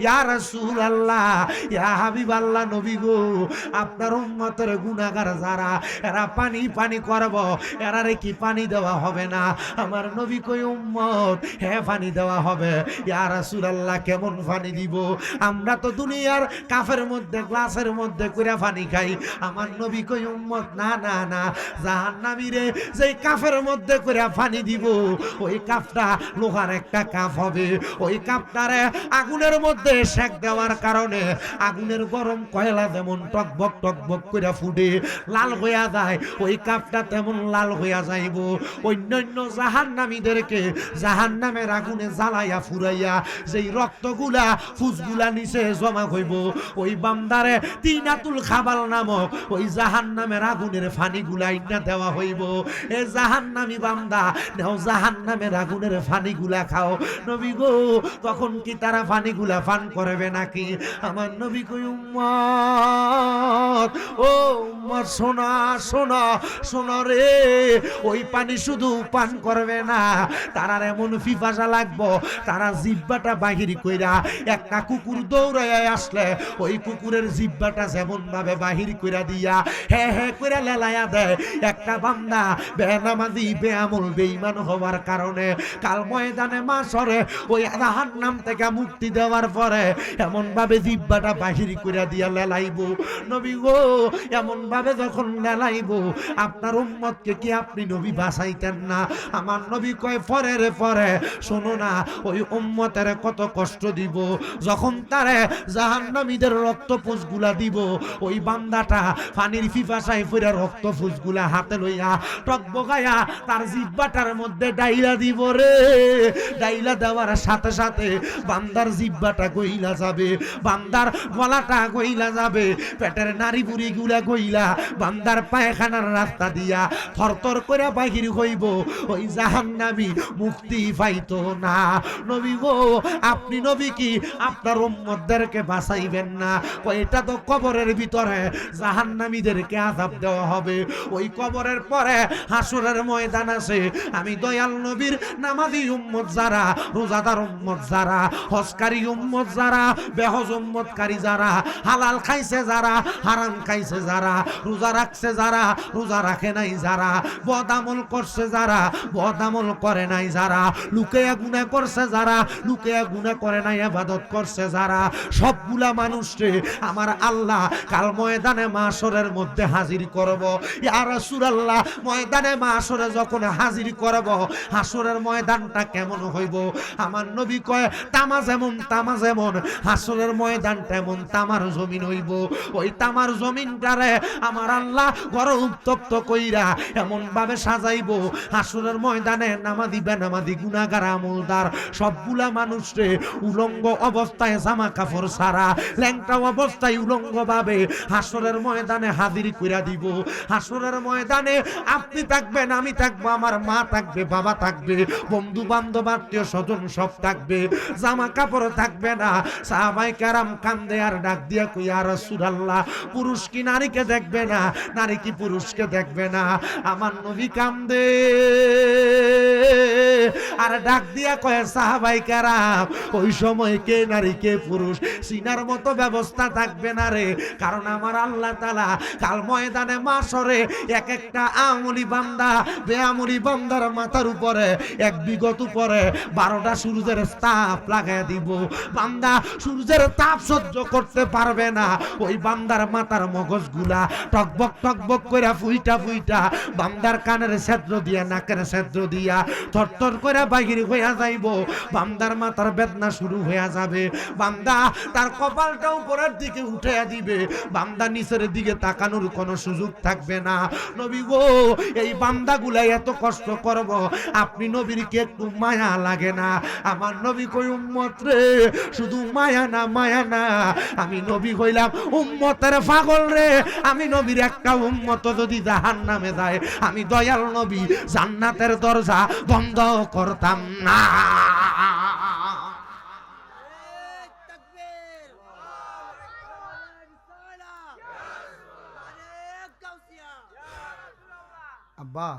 ইয়া রাসূলুল্লাহ, ইয়া হাবিবাল্লাহ, নবী গো, আপনার উম্মতের গুনাহগার যারা এরা পানি পানি করব, এরারে কি পানি দেওয়া হবে না? আমার নবী কই, উম্মত, হ্যাঁ পানি দেওয়া হবে। ইয়া রাসূলুল্লাহ, কেমন পানি দিব? আমরা তো দুনিয়ার কাফের মধ্যে গ্লাসের মধ্যে কইরা পানি খাই। আমার নবী কই, উম্মত, না না না, জাহান্নামীরে যেই কাফের মধ্যে কইরা পানি দিব ওই কাপটা লোহার একটা কাপ হবে, ওই কাপটারে আগুনের মধ্যে সেক দেওয়ার কারণে আগুনের গরম কয়লা যেমন টকবক কইরা ফুটে লাল হইয়া যায়, ওই কাপটা তেমন লাল হইয়া যাইব। অন্যান্য জাহান্নামীদেরকে জাহান্নামের আগুনে জ্বালাইয়া ফুরাইয়া যেই রক্তগুলা ফুসগুলা নিচে জমা হইব, ওই বান্দারে তিনাতুল খাবাল নামক ওই জাহান্নামের আগুনের ফানিগুলা ইন্না দেওয়া হইব। এ জাহান্নামী বান্দা, নাও জাহান্নামের আগুনের ফানিগুলা খাও। নবী গো, তখন কি তারা পানিগুলা পান করবে নাকি? আমার নবী কই, উম্মত, ও উম্মত, শোনা শোনা শোনা রে, ওই পানি শুধু পান করবে না, তারার এমন পিপাসা লাগবো, তারা জিহ্বাটা বাহির কইরা একটা কুকুর দৌড়াইয়া আসলে ওই কুকুরের জিহ্বাটা যেমন ভাবে বাহির কইরা দিয়া হে হে কইরা লেলাইয়া দেয়। একটা বান্দা বেনামাজি, বেআমল, বেঈমান হওয়ার কারণে কাল ময়দানে মাশরে ওই জাহান্নাম থেকে মুক্তি দেওয়ার পরে এমন ভাবে জিহ্বাটা বাহির কইরা দিয়া লেলাইব। নবী গো, এমন ভাবে যখন লেলাইব আপনার উম্মতকে কি আপনি নবী বাঁচাইতেন না? আমার নবী কয়, পরে রে পরে, শোনো না, ওই উম্মতের কত কষ্ট দিব যখন তারে জাহান্নামীদের রক্ত পুষগুলা দিব। ওই বান্দাটা পানির পিপাসায় পড়ে রক্ত পুষগুলা হাতে লইয়া টকবগায়া তার জিহ্বাটার মধ্যে ডাইলা দিব রে। ডাইলা দেওয়ার সাথে সাথে বান্দার জিহ্বাটা গইলা যাবে, বান্দার গলাটা গইলা যাবে, পেটের নাড়ি বুড়ি গুলা গইলা বান্দার পায়খানার রাস্তা দিয়া থরথর করে বাহির হইব। ওই জাহান্নামী মুক্তি পাইতো না। নবী গো, আপনি নবী কি আপনার উম্মতদেরকে বাঁচাইবেন না? এটা তো কবরের ভিতরে জাহান্নামীদেরকে আযাব দেওয়া হবে। ওই কবরের পরে হাসরের ময়দান আছে। আমি দয়াল নবীর নামাজি উম্মত যারা, রোজাদার উম্মত যারা, হজকারী উম্মত যারা, বেহজ উম্মতকারী যারা, হালাল খাইছে যারা, হারাম খাইছে যারা, রোজা রাখছে যারা, রোজা রাখে নাই যারা, বদ আমল করছে যারা, বদ আমল করে নাই যারা, লুকাইয়া গুনাহ করছে করছে যারা, লুকিয়ে গুনাহ করে না ইবাদত করছে যারা, সবগুলা মানুষকে আমার আল্লাহ কাল ময়দানে মাশরের মধ্যে হাজির করব। ইয়া রাসূলুল্লাহ, ময়দানে মাশরে যখন হাজির করব, হাসরের ময়দানটা কেমন হইব? আমার নবী কয়, তামা যেমন হাসরের ময়দান তেমন তামার জমিন হইব। ওই তামার জমিনটারে আমার আল্লাহ গরম উত্তপ্ত কইরা এমন ভাবে সাজাইবো, হাসরের ময়দানে নামাজি বেনামাজি গুনাহগার আমলদার সবগুলা মানুষরে উলঙ্গ অবস্থায় জামা কাপড় ছাড়া ল্যাংটা অবস্থায় উলঙ্গ ভাবে হাসরের ময়দানে হাজির কইরা দিব। হাসরের ময়দানে আপনি থাকবেন, আমি থাকবো, আমার মা থাকবে, বাবা থাকবে, বন্ধু বান্ধব আত্মীয় স্বজন সব থাকবে, জামা কাপড় থাকবে না। সাহাবায়ে কেরাম কান্দে আর ডাক দিয়া কই, ইয়া রাসূলুল্লাহ, পুরুষ কি নারীকে দেখবে না? নারী কি পুরুষকে দেখবে না? আমার নবী কান্দে আর ডাক দিয়া কয়, সাহাবায়ে কেরাম, ওই সময় কে নারী কে পুরুষ চিনার মতো ব্যবস্থা থাকবে না রে। কারণ আমার আল্লাহ তাআলা কাল ময়দানে মাশরে এক একটা আমলি বান্দা বেআমলি বান্দার মাথার উপরে এক বিগত উপরে 12টা সূর্যের তাপ লাগায় দিব। বান্দা সূর্যের তাপ সহ্য করতে পারবে না, ওই বান্দার মাথার মগজগুলা টকবক করে ফুইটা বান্দার কানের ছিদ্র দিয়া নাকের ছিদ্র দিয়া থরথর করে বাহির হইয়া যাইব। বান্দার মাথার বেদনা শুরু হইয়া যাবে। বান্দা তার কপালটা উপরের দিকে উঠাইয়া দিবে, বান্দা নিচের দিকে তাকানোর কোনো সুযোগ থাকবে না। নবী গো, এই বান্দাগুলা এত কষ্ট করব, আপনি নবীর কি একটু মায়া লাগে না? আমার নবী কই, উম্মত রে, শুধু মায়া না, আমি নবী হইলাম উম্মতের পাগল রে। আমি নবীর একটা উম্মত যদি জাহান্নামে যায়, আমি দয়াল নবী জান্নাতের দরজা বন্ধ করতাম না। আব্বা,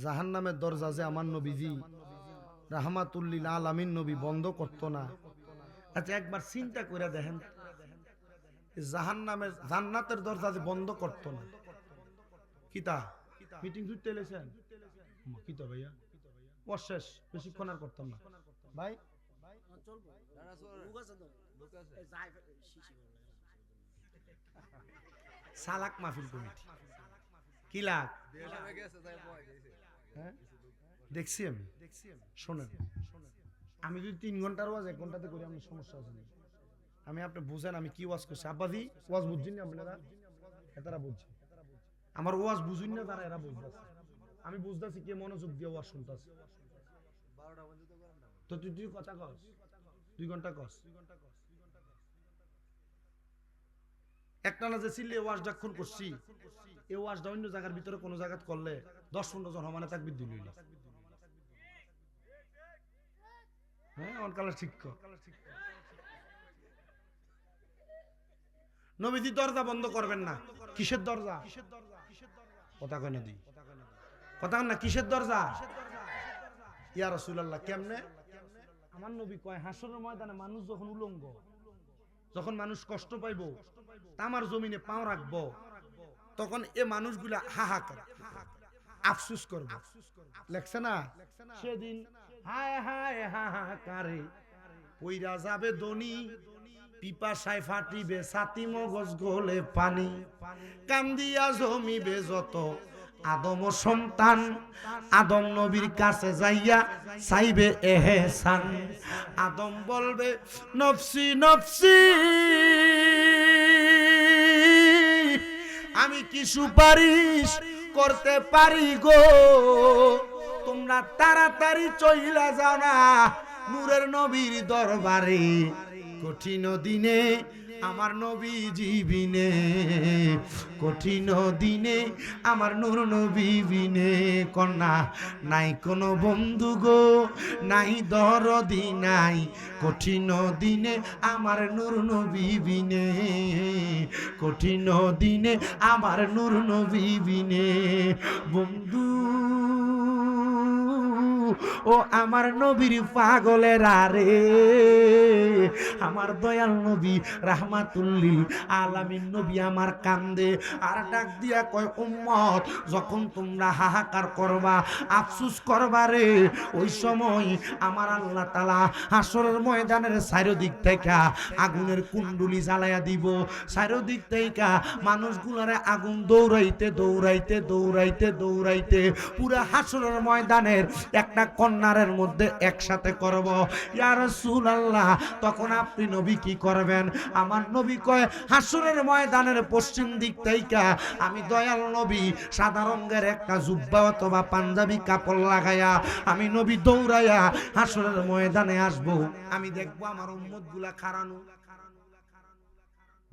জাহান্নামের দরজা যে আমার নবীজি রাহমাতুল লিল আলামিন নবী বন্ধ করতো না। আচ্ছা, একবার চিন্তা করে দেখেন, জাহান্নামের জান্নাতের দরজা যে বন্ধ করতো না। কিতা মিটিং ছুটতে এলেছেন? কিতা ভাইয়া, অশেষ বেশিক্ষণ আর করতাম না ভাই। সালাক মাহফিল কমিটি কি লাগ দেখছি আমি। শোনেন, আমি যদি 3 ঘন্টার ওয়াজ 1 ঘন্টাতে করি, আমার সমস্যা আছে। আমি আপনি বুঝেন আমি কি ওয়াজ করছি। আব্বাজি ওয়াজ বুঝছেন না আপনারা? এটারা বুঝছে, আমার ওয়াজ বুঝুন না তারা, এরা বুঝতেছে। আমি বুঝতেছি কে মনোযোগ দিয়ে ওয়াজ শুনতেছে। তো তুই কথা কস, 2 ঘন্টা কস। একটা না যে চিল্লে ওয়াজটা খুন করছি, এই ওয়াজটা অন্য জায়গার ভিতরে কোনো জায়গাত করলে 10-15 জন সমানে তাকবীর দিল। হ্যাঁ, অনকালা ঠিক নবীজি দরজা বন্ধ করবেন না। কিসের দরজা? কথা কয় না, দিই কথা না, কিসের দরজা? ইয়া রাসূলুল্লাহ, কেমনে? আমার নবী কয়, হাসরের ময়দানে মানুষ যখন উলঙ্গ, যখন মানুষ কষ্ট পাইব, তামার জমিনে পাও রাখবো, তখন এ মানুষগুলা হাহাকার আফসোস করবে। লেখছে না, সেদিন হায় হায় হাহাকারে পইরা যাবে দনি, পিপাসায় ফাটিবে ছাতি, মগজ গলে পানি, কান্দিয়া জমিবে যত আদম সন্তান, আদম নবীর কাছে যাইয়া চাইবে এহসান। আদম বলবে, নফসি নফসি, আমি কি সুপারিশ করতে পারি গো? তোমরা তাড়াতাড়ি চইলা যাও না নূরের নবীর দরবারে, কঠিন দিনে আমার নবী জীবিনে, কঠিন দিনে আমার নূর নবী বিনে। কন্যা নাই কোনো বন্ধু গো, নাই দরদি নাই, কঠিন দিনে আমার নূর নবী বিনে, কঠিন দিনে আমার নূর নবী বিনে। বন্ধু ও আমার নবীর পাগলেরা রে, আমার দয়াল নবী রাহমাতুল লিল আলামিন নবী আমার কান্দে আর ডাক দিয়া কয় উম্মত যখন তোমরা হাহাকার করবা আফসোস করবা রে, ওই সময় আমার আল্লাহ তাআলা হাসরের ময়দানের চারিদিক থেকে আগুনের কুণ্ডুলি জ্বালায়া দিব, চারিদিক থেকে মানুষগুলারে আগুন দৌড়াইতে দৌড়াইতে দৌড়াইতে দৌড়াইতে পুরা হাসরের ময়দানের একটা কর্নারের মধ্যে একসাথে করব। ইয়া রাসূলুল্লাহ, তখন আপনি নবী কি করবেন? আমার নবী কয় হাসরের ময়দানের পশ্চিম দিক থেকে আমি দয়াল নবী সাদা রঙের একটা জুব্বা অথবা পাঞ্জাবি কাপড় লাগায়া আমি নবী দৌড়াইয়া হাসরের ময়দানে আসব। আমি দেখবো আমার উম্মতগুলা খাড়ানো।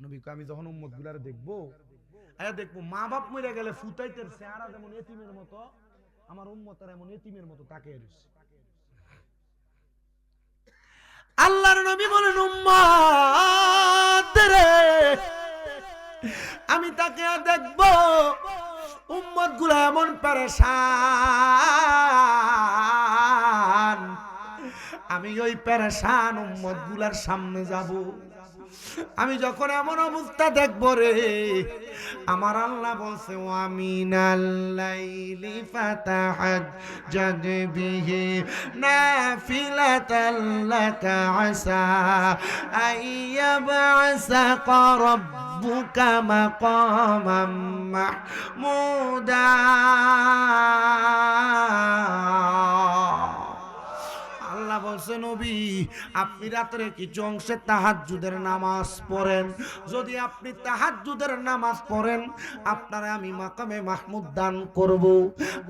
নবী কয় আমি যখন উম্মতগুলার দেখবো, দেখবো মা বাপ মরে গেলে ফুটাইতের চেহারা যেমন এতিমের মতো, আমার উম্মতের এমন এতিমের মতো তাকিয়ে রয়েছে। আল্লাহর নবী বলেন উম্মত রে, আমি তাকে দেখবো উম্মত গুলা এমন পেরেশান, আমি ওই পেরেশান উম্মত গুলার সামনে যাব। আমি যখন এমন অবস্থা দেখব রে, আমার আল্লাহ বলছে ওয়া মিনাল লাইলি ফাতাহাজ্জাদ বিহি নাফিলাতাল লাকা আসা আইয়াবআসাকা রাব্বুকা মাকামাম মাহমুদা। আল্লাহ বলছে নবী আপনি রাতে কিছু অংশে তাহাজ্জুদের নামাজ পড়েন, যদি আপনি তাহাজ্জুদের নামাজ পড়েন আপনারে আমি মাকামে মাহমুদ দান করব।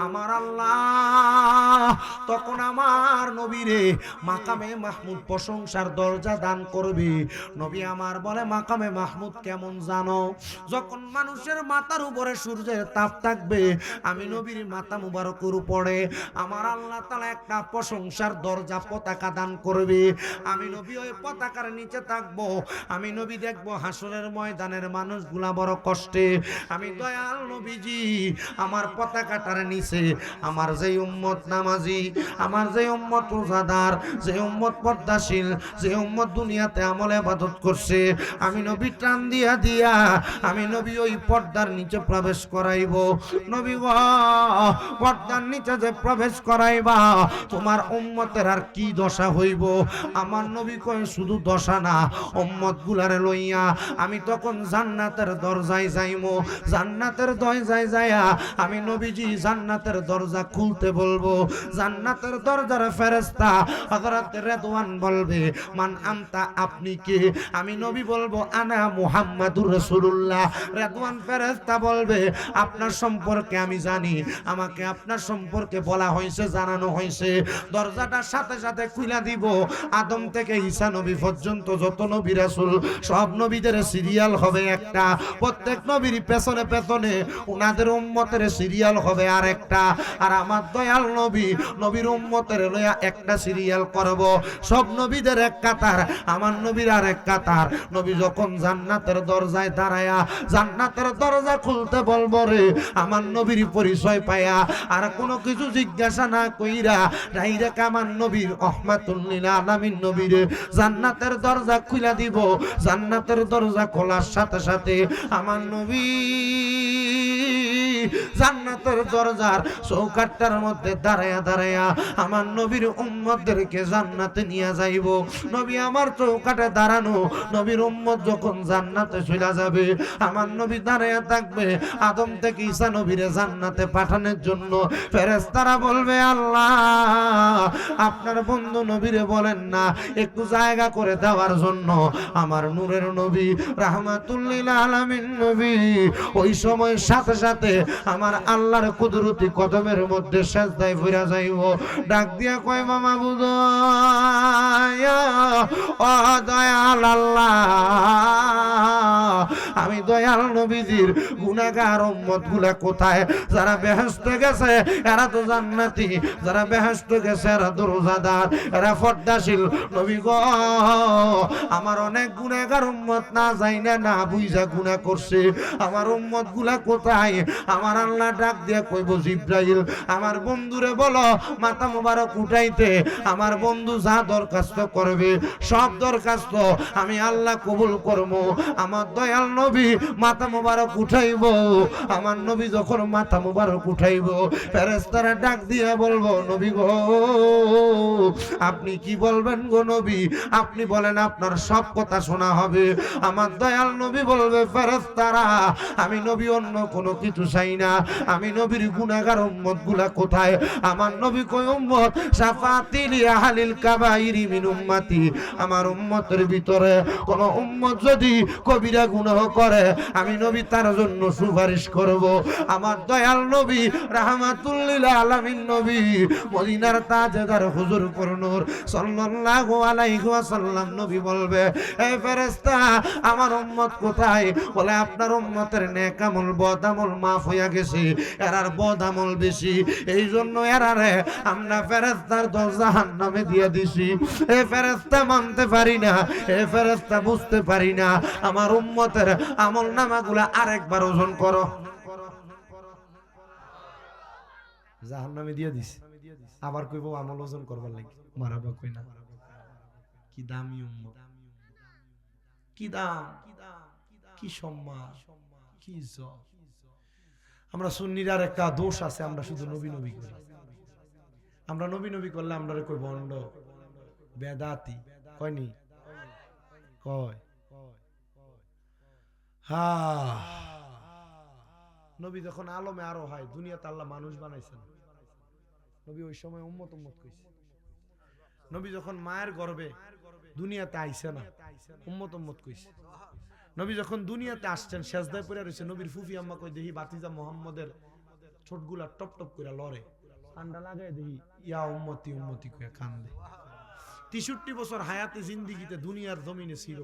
আমার আল্লাহ তখন আমার নবীরে মাকামে মাহমুদ প্রশংসার দরজা দান করবে। নবী আমার বলে মাকামে মাহমুদ কেমন জানো? যখন মানুষের মাথার উপরে সূর্যের তাপ থাকবে, আমি নবীর মাথা মুবারকের উপরে আমার আল্লাহ তাআলা একটা প্রশংসার দরজা পতাকা দান করবে। আমি নবী ওই পতাকার নিচে থাকবো। আমি নবী দেখবো হাসরের ময়দানের মানুষগুলা বড় কষ্টে। আমি দয়াল নবীজি আমার পতাকাটার নিচে আমার যে উম্মত নামাজি, আমার যে উম্মত রোজাদার, যে উম্মত পর্দাশীল, যে উম্মত দুনিয়াতে আমল ইবাদত করছে, আমি নবী টান দিয়া দিয়া আমি নবী ওই পর্দার নিচে প্রবেশ করাইব। নবী গো পর্দার নিচে যে প্রবেশ করাইবা তোমার উম্মতের আর কি দশা হইব? আমার নবী কয় শুধু দশা না, উম্মত গুলারে লইয়া আমি তখন জান্নাতের দরজায় যাইমু। জান্নাতের দরজায় যাইয়া আমি নবীজি জান্নাতের দরজা খুলতে বলবো। জান্নাতের দরজার ফেরেশতা হযরত রেদওয়ান বলবে মান আনতা, আপনি কে? আমি নবী বলবো আনা মুহাম্মাদুর রাসূলুল্লাহ। রেদওয়ান ফেরেশতা বলবে আপনার সম্পর্কে আমি জানি, আমাকে আপনার সম্পর্কে বলা হয়েছে, জানানো হয়েছে। দরজাটা সাথে সাথে খুলে দিব। আদম থেকে ঈসা নবী পর্যন্ত যত নবী রাসূল সব নবীদের সিরিয়াল হবে একটা, প্রত্যেক নবীর পেছনে পেছনে ওনাদের উম্মতের সিরিয়াল হবে আর একটা, আর আমার দয়াল নবী নবীর উম্মতের লইয়া একটা সিরিয়াল করব। সব নবীদের এক কাতার, আমার নবীর আর এক কাতার। নবী যখন জান্নাতের দরজায় দাঁড়ায়া জান্নাতের দরজা খুলতে বলবো রে, আমার নবীর পরিচয় পায়া আর কোনো কিছু জিজ্ঞাসা না কইরা ডাইরেক্ট আমার নবীর রহমাতুল লিল আলামিন নবীর জান্নাতের দরজা খুলে দিব। জান্নাতের দরজা খোলার সাথে সাথে আমার নবী জান্নাতের দরজার চৌকাঠটার মধ্যে দাঁড়ায়া দাঁড়ায়া আমার নবীর উম্মতদেরকে জান্নাতে নিয়ে যাইব। নবী আমার চৌকাঠে দাঁড়ানো, নবীর উম্মত যখন জান্নাতে চলে যাবে আমার নবী দাঁড়ায়া থাকবে আদম থেকে ঈসা নবীরে জান্নাতে পাঠানোর জন্য। ফেরেশতারা বলবে আল্লাহ আপনার বন্ধু নবীরে বলেন না একটু জায়গা করে দেওয়ার জন্য। আমার নূরের নবী রাহমাতুল লিল আলামিন নবী ওই সময় সাথে সাথে আমার আল্লাহর কুদরতি কদমের মধ্যে সেজদায় পড়ে যাইব। ডাক দিয়া কয় মামা বুঝ ও দয়াল আল্লাহ, আমি দয়াল নবীজির গুনাহগার উম্মতগুলা কোথায়? যারা বেহেশতে গেছে এরা তো জান্নাতি, যারা বেহেশতে গেছে এরা তো রোজাদার, এরা পর্দাশীল। নবী গো, আমার অনেক গুনাহগার উম্মত না জাইনা না বুঝা গুনাহ করছে, আমার উম্মত গুলা কোথায়? আমার আল্লাহ ডাক দিয়ে কইব, জিব্রাইল আমার বন্ধুরে বলো মাথা মোবারক উঠাইতে। আমার বন্ধু যা দরখাস্ত করবে সব দরখাস্ত আমি আল্লাহ কবুল করবো। আমার দয়াল নবী মাথা মোবারক উঠাইব। আমার নবী যখন মাথা মোবারক উঠাইব, ফেরেশতারা ডাক দিয়ে বলবো, নবী গো আপনি কি বলবেন গো নবী? আপনি বলেন, আপনার সব কথা শোনা হবে। আমার দয়াল নবী বলবে, ফেরেশতারা আমি নবী অন্য কোনো কিছু চাই না, আমি নবীর গুনাহগার উম্মত গুলা কোথায়? আমার নবী কই, উম্মত শাফাতি লি আহলিল কাবাইরি মিন উম্মতি, আমার উম্মতের ভিতরে কোন উম্মত যদি কবিরা গুনাহ করে আমি নবী তার জন্য সুপারিশ করব। আমার দয়াল নবী রাহমাতুল লিল আলামিন নবী মদিনার তাজদার হুজুর নূর সাল্লাল্লাহু আলাইহি ওয়াসাল্লাম নবী বলবে, হে ফেরেশতা আমার উম্মত কোথায়? বলে, আপনার উম্মতের নেক আমল বদ আমল মাফ হইয়া গেছে, এরার বদ আমল বেশি, এই জন্য এরারে আমরা ফেরেশতার দর জাহান্নামে দিয়ে দিছি। এ ফেরেশতা মানতে পারি না, এ ফেরেশতা বুঝতে পারি না, আমার উম্মতের আমল নামাগুলা আরেকবার ওজন করো। জাহান্নামে দিয়ে দিছি, আবার কইব আমল ওজন করবার লাগি, মারাবা কই না। কি দামি উম্মত, কি দাম, কি সম্মান, কি ইজ্জত। আমরা সুন্নিরার একটা দোষ আছে, আমরা শুধু নবী নবী করি। আমরা নবী নবী করলে আমরা কই বন্ড, বেদাতি কয়নি, কয় হা। নবী যখন আলমে আরো হয়, দুনিয়াতে আল্লাহ মানুষ বানাইছেন, নবী ওই সময় উম্মত উম্মত কইছে। নবী যখন মায়ের গর্ভে দুনিয়াতে আইছে না, উম্মত উম্মত কইছে। নবী যখন দুনিয়াতে আসছেন, সেজদায় পড়ে রইছে, নবীর ফুফি আম্মা কই, দেখি বাতিজা মুহাম্মদের ছোটগুলা টপ টপ করে লড়ে, ঠান্ডা লাগায় দেখি ইয়া উম্মতি উম্মতি কইয়া কান্দে। 63 বছর হায়াতে জিন্দেগিতে দুনিয়ার জমিনে ছিল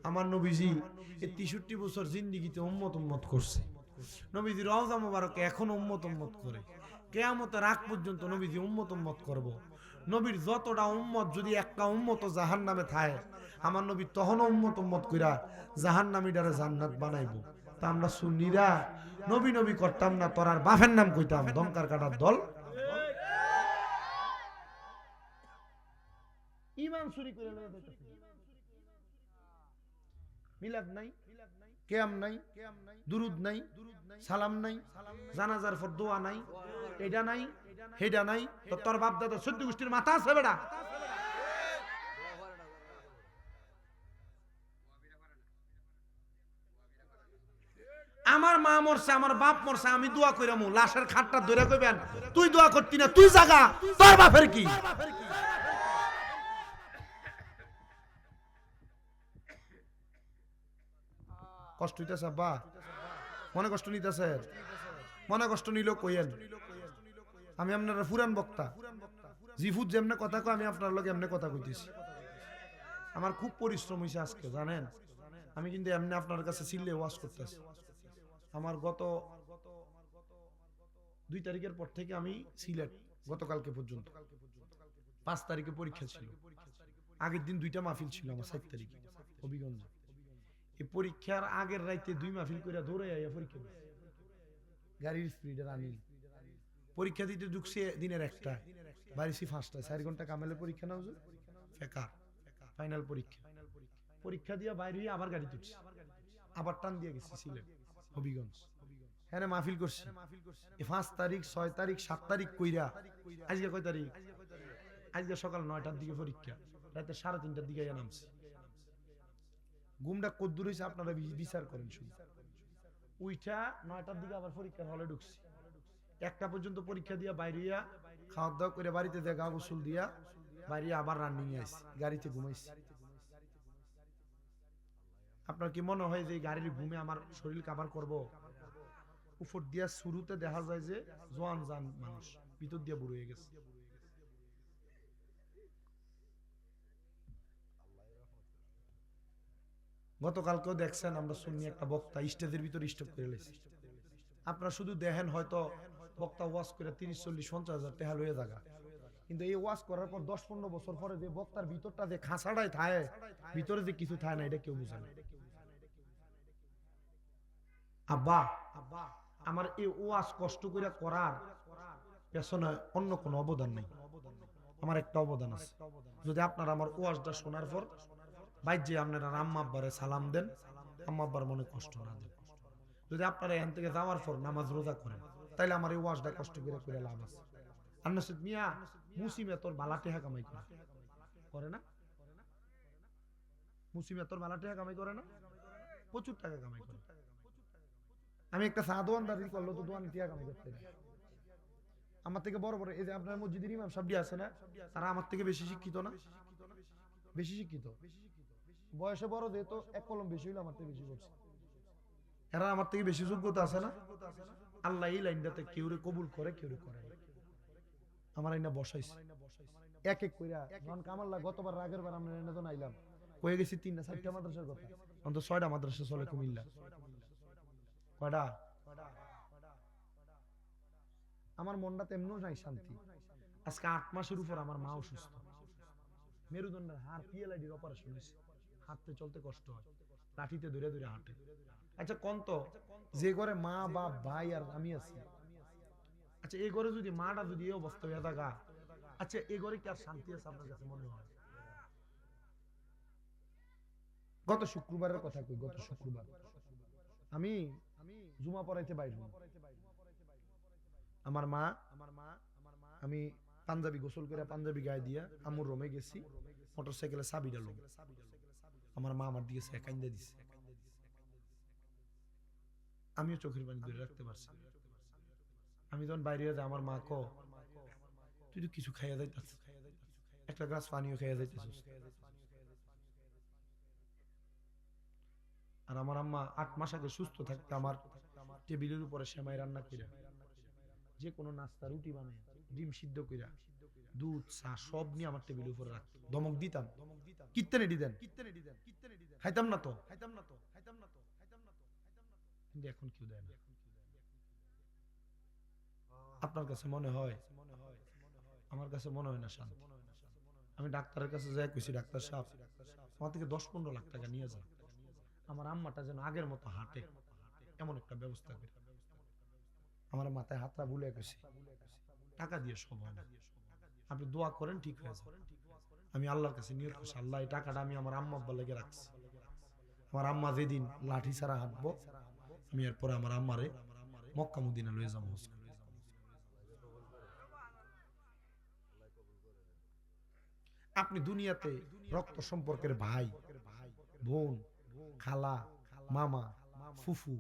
আমার নবীজি, এই 63 বছর জিন্দেগিতে উম্মত উম্মত করছে। নবীজি রওজা মোবারকে এখন উম্মত উম্মত করে, কিয়ামতের আগ পর্যন্ত নবীজি উম্মত উম্মত করব। নবীর যতটা উম্মত যদি একটা উম্মত জাহান্নামে থাকে, আমার নবী তখনও উম্মত উম্মত কইরা জাহান্নামীটারে জান্নাত বানাইবো। তা আমরা সুন্নিরা নবী নবী করতাম না, তোরার বাপের নাম কইতাম, দমকার কাটার দল। ঈমান চুরি করে লয়ে যাইতাছে, মিলাদ নাই, কিয়াম নাই, দুরুদ নাই, সালাম নাই, জানাজার পর দোয়া নাই, এটা নাই হেডা নাই, তো তোর বাপ দাদা 14 গোষ্ঠীর মাথা আছে বেটা। আমার মা মরছে, আমার বাপ মরছে, আমি দোয়া কইরামু, লাশের খাটটা ধরে কইবেন তুই দোয়া করতি না, তুই জাগা, তোর বাপের কি? কষ্ট হইতেছে আব্বা, মনে কষ্ট নিতেছে, মনে কষ্ট নিলেও কইেন, আমি আপনার পুরান বক্তা, জিফুত যেমনে কথা কয় আমি আপনার লগে এমনি কথা কইতেছি। আমার খুব পরিশ্রম হয়েছে আজকে, জানেন, আমি কিন্তু এমনি আপনার কাছে চিল্লে ওয়াজ করতেছি। আমার গত 2 তারিখের পর থেকে আমি সিলেট, গতকালকে পর্যন্ত 5 তারিখে পরীক্ষা ছিল, আগের দিন 2টা মাহফিল ছিল আমার, 7 তারিখে হবিগঞ্জে। এই পরীক্ষার আগের রাইতে 2 মাহফিল করে দৌড়ে আইয়া পরীক্ষা দিছি, গাড়ির স্পিডে রানিং। পরীক্ষা দিতে ঢুকছে দিনের 1টা, বাড়িছি 5টা, 4 ঘন্টা কামেলের পরীক্ষা না হুজুর, ফেকার ফাইনাল পরীক্ষা। পরীক্ষা দিয়া বাইরে হয়ে আবার গাড়ি তুলছি, আবার টান দিয়ে গেছি সিলেট হবিগঞ্জ, হ্যাঁ মাহফিল করছি। 5 তারিখ 6 তারিখ 7 তারিখ কইরা আজকে কয় তারিখ? আজকে সকাল 9টার দিকে পরীক্ষা, রাতে 3:30টার দিকে নামছি। ঘুমটা কদ্দুর হয়েছে আপনারা বিচার করেন শুধু। উইঠা 9টার দিকে আবার পরীক্ষার হলে ঢুকছি, 1টা পর্যন্ত পরীক্ষা দিয়া বাইরে খাওয়া দাওয়া করে বাড়িতে দেখা গোসল দিয়া বাইরে আবার রানিং আইছি, গাড়িতে ঘুমাইছি। আপনার কি মনে হয় যে গাড়ির ঘুমে আমার শরীর কাভার করব? উপর দিয়া শুরুতে দেখা যায় যে জোয়ান জান মানুষ, ভিতর দিয়া বুড়ো হয়ে গেছে। গতকালকেও দেখছেন আমরা সুন্নি একটা বক্তা স্টেজের ভিতর স্টপ করে লেছি, আপনারা শুধু দেখেন হয়তো বক্তা ওয়াজ করে 30-40-50 হাজার টাকা লয়ে জায়গা, কিন্তু এই ওয়াজ করার পর 10-15 বছর পরে যে বক্তার ভিতরটা যে খাঁচাটাই থাকে, ভিতরে যে কিছু থাকে না, এটা কেউ বুঝে না। আব্বা আমার এই ওয়াজ কষ্ট করে করার পেছনে অন্য কোনো অবদান নেই, আমার একটা অবদান আছে। যদি আপনারা আমার ওয়াজটা শোনার পর ভাই যে আপনারা আম্মা আব্বারে সালাম দেন, আম্মা আব্বার মনে কষ্ট না দেন, যদি আপনারা এখান থেকে যাওয়ার পর নামাজ রোজা করেন, তাইলে আমার এই ওয়াজটা কষ্ট করে করে লাভ আছে। আন্নাসিদ মিয়া মুসিমে তোর বালা টেহা কামাই করে না? মুসিমে তোর বালা টেহা কামাই করে না? প্রচুর টাকা কামাই করে। আমি একটা চা দোকানদারি করলো তো দোকান টিয়া কামাই করতে না। আমার থেকে বড় বড় এই যে আপনার মসজিদের ইমাম সাহেব আছে না, তারা আমার থেকে বেশি শিক্ষিত না? বেশি শিক্ষিত, বয়সে বড়, যেহেতু এক কলম বেশি হইলো আমার থেকে বেশি করছে। এরা আমার থেকে বেশি যোগ্যতা আছে না? আল্লাহ এই লাইনটাতে কেউরে কবুল করে, কেউরে করে না। আমার আইনা বসাইছে এক এক কইরা, যখন কামাল্লা গতবার রাগের বার আমরা এনে তো নাইলাম, কয়ে গেছি 3-4টা মাদ্রাসার কথা, অন্তত 6টা মাদ্রাসা চলে কুমিল্লা। কয়টা? আমার মনটা তেমনও নাই শান্তি। আজকে 8 মাসের উপর আমার মা অসুস্থ, মেরুদণ্ডের হাড় পিএলআইডির অপারেশন হয়েছে, হাঁটতে চলতে কষ্ট হয়, লাঠিতে ধরে ধরে হাঁটে। আচ্ছা কোন তো, যে ঘরে মা বাপ ভাই আর আমি আছি, আচ্ছা এই ঘরে যদি মাটা যদি এই অবস্থা হয়ে থাকা, আচ্ছা এই ঘরে কি আর শান্তি আছে আপনার কাছে মনে হয়? গত শুক্রবারের কথা কই, গত শুক্রবার আমি জুমা পড়াইতে বাইর হই। আমার মা, আমি পাঞ্জাবি গোসল করে পাঞ্জাবি গায়ে দিয়া আমুর রুমে গেছি, মোটরসাইকেলে চাবি ডালো, আমার মা আমার দিকে কাইন্দা দিছে, আমিও চোখের পানি ধরে রাখতে পারছি। আমি যখন বাইরে যাই, আমার মা ক তুই তো কিছু খাইয়া যাইতাছিস, একটা গ্লাস পানিও খাইয়া যাইতেছিস। আর আমার আম্মা 8 মাস আগে সুস্থ থাকতে আমার টেবিলের উপরে সেমাই রান্না কইরা, যে কোনো নাস্তা রুটি বানায়, ডিম সিদ্ধ কইরা, দুধ চা সব নিয়ে আমার টেবিলের উপরে রাখতো, ধমক দিতাম, কিত্তেনে দিতেন, খাইতাম না তো, কিন্তু এখন কেউ দেয় না। আপনার কাছে মনে হয়? আমার কাছে মনে হয় না শান্তি। আমি ডাক্তারের কাছে যাই, কইছি ডাক্তার সাহেব আমার থেকে 10-15 লাখ টাকা নিয়ে যান, আমার আম্মাটা যেন আগের মতো হাঁটে, এমন একটা ব্যবস্থা করে। আমার মাথায় হাতটা বুলে গেছে, টাকা দিয়ে সব হয় না, আপনি দোয়া করেন ঠিক হয়ে যাবে। আমি আল্লাহর কাছে নিয়ত করছি, আল্লাহ এই টাকাটা আমি আমার আম্মা আব্বা লেগে রাখছি, আমার আম্মা যেদিন লাঠি ছাড়া হাঁটবো, আমি এরপরে আমার আম্মারে মক্কা মদিনা লয়ে যাবো। আপনি দুনিয়াতে রক্ত সম্পর্কের ভাই বোন খালা মামা ফুফু,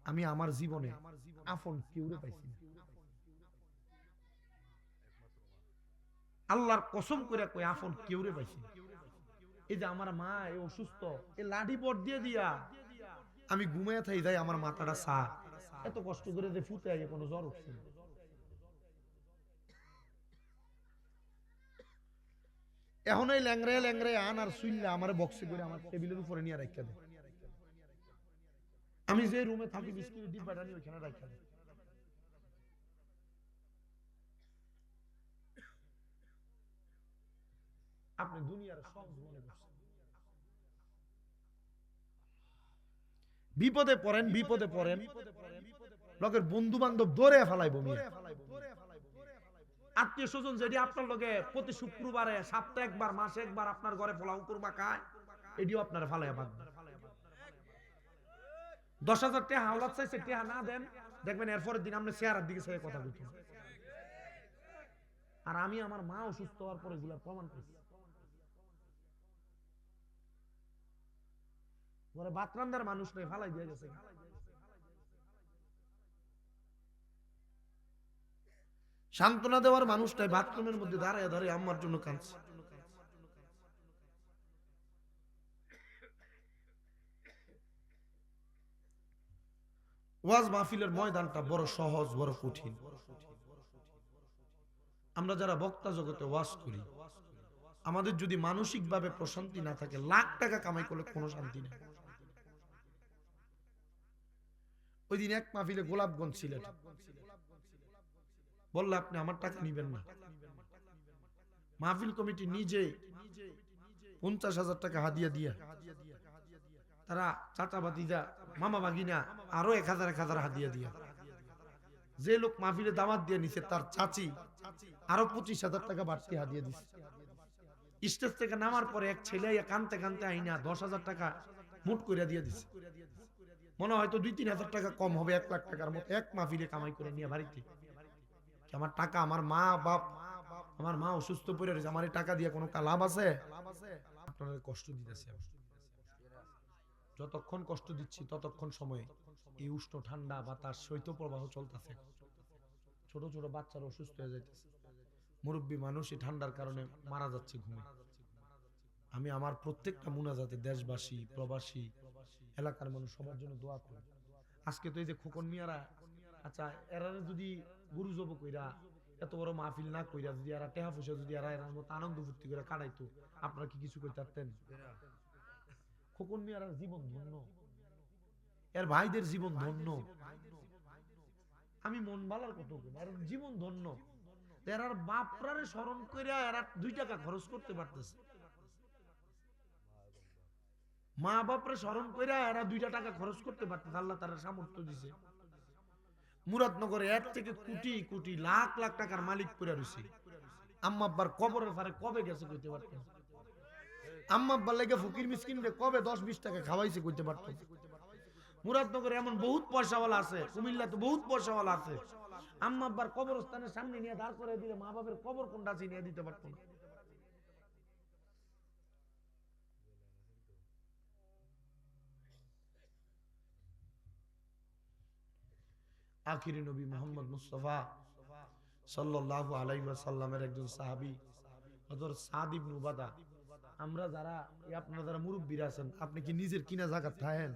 আমি আমার জীবনে আপন কেউরে পাইছি না। আল্লাহর কসম করে কই আপন কেউরে পাইছি না। এই যে আমার মা এই অসুস্থ, এই লাঠি পট দিয়ে দিয়া আমি ঘুমায় থাই যাই, আমার মাথাটা সা, এত কষ্ট করে যে ফুতে আগে কোনো জ্বর উঠছে না। এখন এই ল্যাংড়ায় ল্যাংড়ায় আন আর শুইল্লা আমার বক্সে করে আমার টেবিলের উপরে নিয়ে রাখা দেয়, আমি যে রুমে থাকি বিস্কুটের ডিব্বাটা নিয়ে ওইখানে রাখা দেয়। আপনি দুনিয়ার সব মনে করছেন, বিপদে পড়েন, বিপদে পড়েন, লোকের বন্ধু বান্ধব দৌড়ে ফেলাইবো, আত্মীয় স্বজন যদি আপনার লগে প্রতি শুক্রবারে সপ্তাহে একবার মাসে একবার আপনার ঘরে পোলাও কুরমা খায়, এটিও আপনার ফালাইয়া পাকবে। 10,000 টাকা হাওলাত চাইছে, টাকা না দেন, দেখবেন এরপরের দিন আপনি চেহারার দিকে চাইয়ে কথা বলছেন। আর আমি আমার মা অসুস্থ হওয়ার পরে এগুলা প্রমাণ পেয়েছি। ঘরে ভাত রান্নার মানুষ নেই, ফালাই দিয়ে গেছে। সান্ত্বনা দেওয়ার মানুষটাই বাথরুমের মধ্যে দাঁড়ায় দাঁড়িয়ে আম্মার জন্য কাঁদছে। ওয়াজ মাহফিলের ময়দানটা বড় সহজ, বড় কঠিন। আমরা যারা বক্তা জগতে ওয়াজ করি, আমাদের যদি মানসিক ভাবে প্রশান্তি না থাকে, লাখ টাকা কামাই করলে কোনো শান্তি নেই। ওই দিন এক মাহফিলে গোলাপগঞ্জ ছিলেন, বললে আপনি আমার টাকা নিবেন না। মাহফিল কমিটি নিজে 50,000 টাকা হাদিয়া দিয়া, তারা চাচা ভাতিজা মামা ভাগিনা আরো 1,000 হাদিয়া দিয়া, যে লোক মাহফিলে দাওয়াত দিয়ে নিছে তার চাচি আরো 25,000 টাকা বাড়তি হাদিয়া দিছে। স্টেজ থেকে নামার পরে এক ছেলে কানতে কানতে আইনা 10,000 টাকা মুট করে দিয়ে দিছে। মনে হয়তো 2-3 হাজার টাকা কম হবে, 1 লাখ টাকার মতো এক মাহফিলে কামাই করে নিয়ে বাড়িতে। আমার টাকা, আমার মা বাপ, আমার মা অসুস্থ পড়ে রয়েছে, আমার এই টাকা দিয়ে কোনো লাভ আছে? আপনাদের কষ্ট দিতেছে। যতক্ষণ কষ্ট দিচ্ছি ততক্ষণ সময়ে এই উষ্ণ ঠান্ডা বাতাস শৈত্যপ্রবাহ চলতেছে, ছোট ছোট বাচ্চারা অসুস্থ হয়ে যাইতেছে, মুরব্বী মানুষ এই ঠান্ডার কারণে মারা যাচ্ছে ঘুমে। আমি আমার প্রত্যেকটা মুনাজাতে দেশবাসী, প্রবাসী, এলাকার মানুষ সবার জন্য দোয়া করি। আজকে তো এই যে খোকন মিয়ারা, আচ্ছা এরা যদি গুরু জব কইরা এত বড় মাহফিল না কইরা যদি এরা টেহা পয়সা যদি এরা এর মতো আনন্দ ফুর্তি করে কাটাইতো, আপনারা কি কিছু করতে পারতেন? খোকন মিয়ার জীবন ধন্য, এর ভাইদের জীবন ধন্য। আমি মন বালার কথা বলি, এর জীবন ধন্য। এরার বাপরারে স্মরণ কইরা এরা 2 টাকা খরচ করতে পারতেছে। মা বাপরে স্মরণ কইরা এরা 2 টাকা খরচ করতে পারতেছে। আল্লাহ তারা সামর্থ্য দিছে। মুরাদনগরে এর থেকে কোটি কোটি লাখ লাখ টাকার মালিক পড়ে রইছে। আম্মা আব্বার কবরের পারে কবে গেছে কইতে পারতেন? আম্মা আব্বার লাগে ফকির মিসকিনরে কবে 10-20 টাকা খাওয়াইছে কইতে পারতেন? মুরাদনগরে এমন বহুত পয়সাওয়ালা আছে, কুমিল্লাতে বহুত পয়সাওয়ালা আছে, আম্মা আব্বার কবরস্থানের সামনে নিয়ে দাঁড় করে দিলে মা বাবার কবর কোনটা চিনিয়ে দিতে পারতো না। আখিরি নবী মুহাম্মদ মুস্তাফা সাল্লাল্লাহু আলাইহি ওয়াসাল্লামের একজন সাহাবী হযরত সাদ ইবনে উবাদা। আমরা যারা আপনারা যারা মুরব্বিরা আছেন, আপনি কি নিজের কিনা জায়গা থাকেন?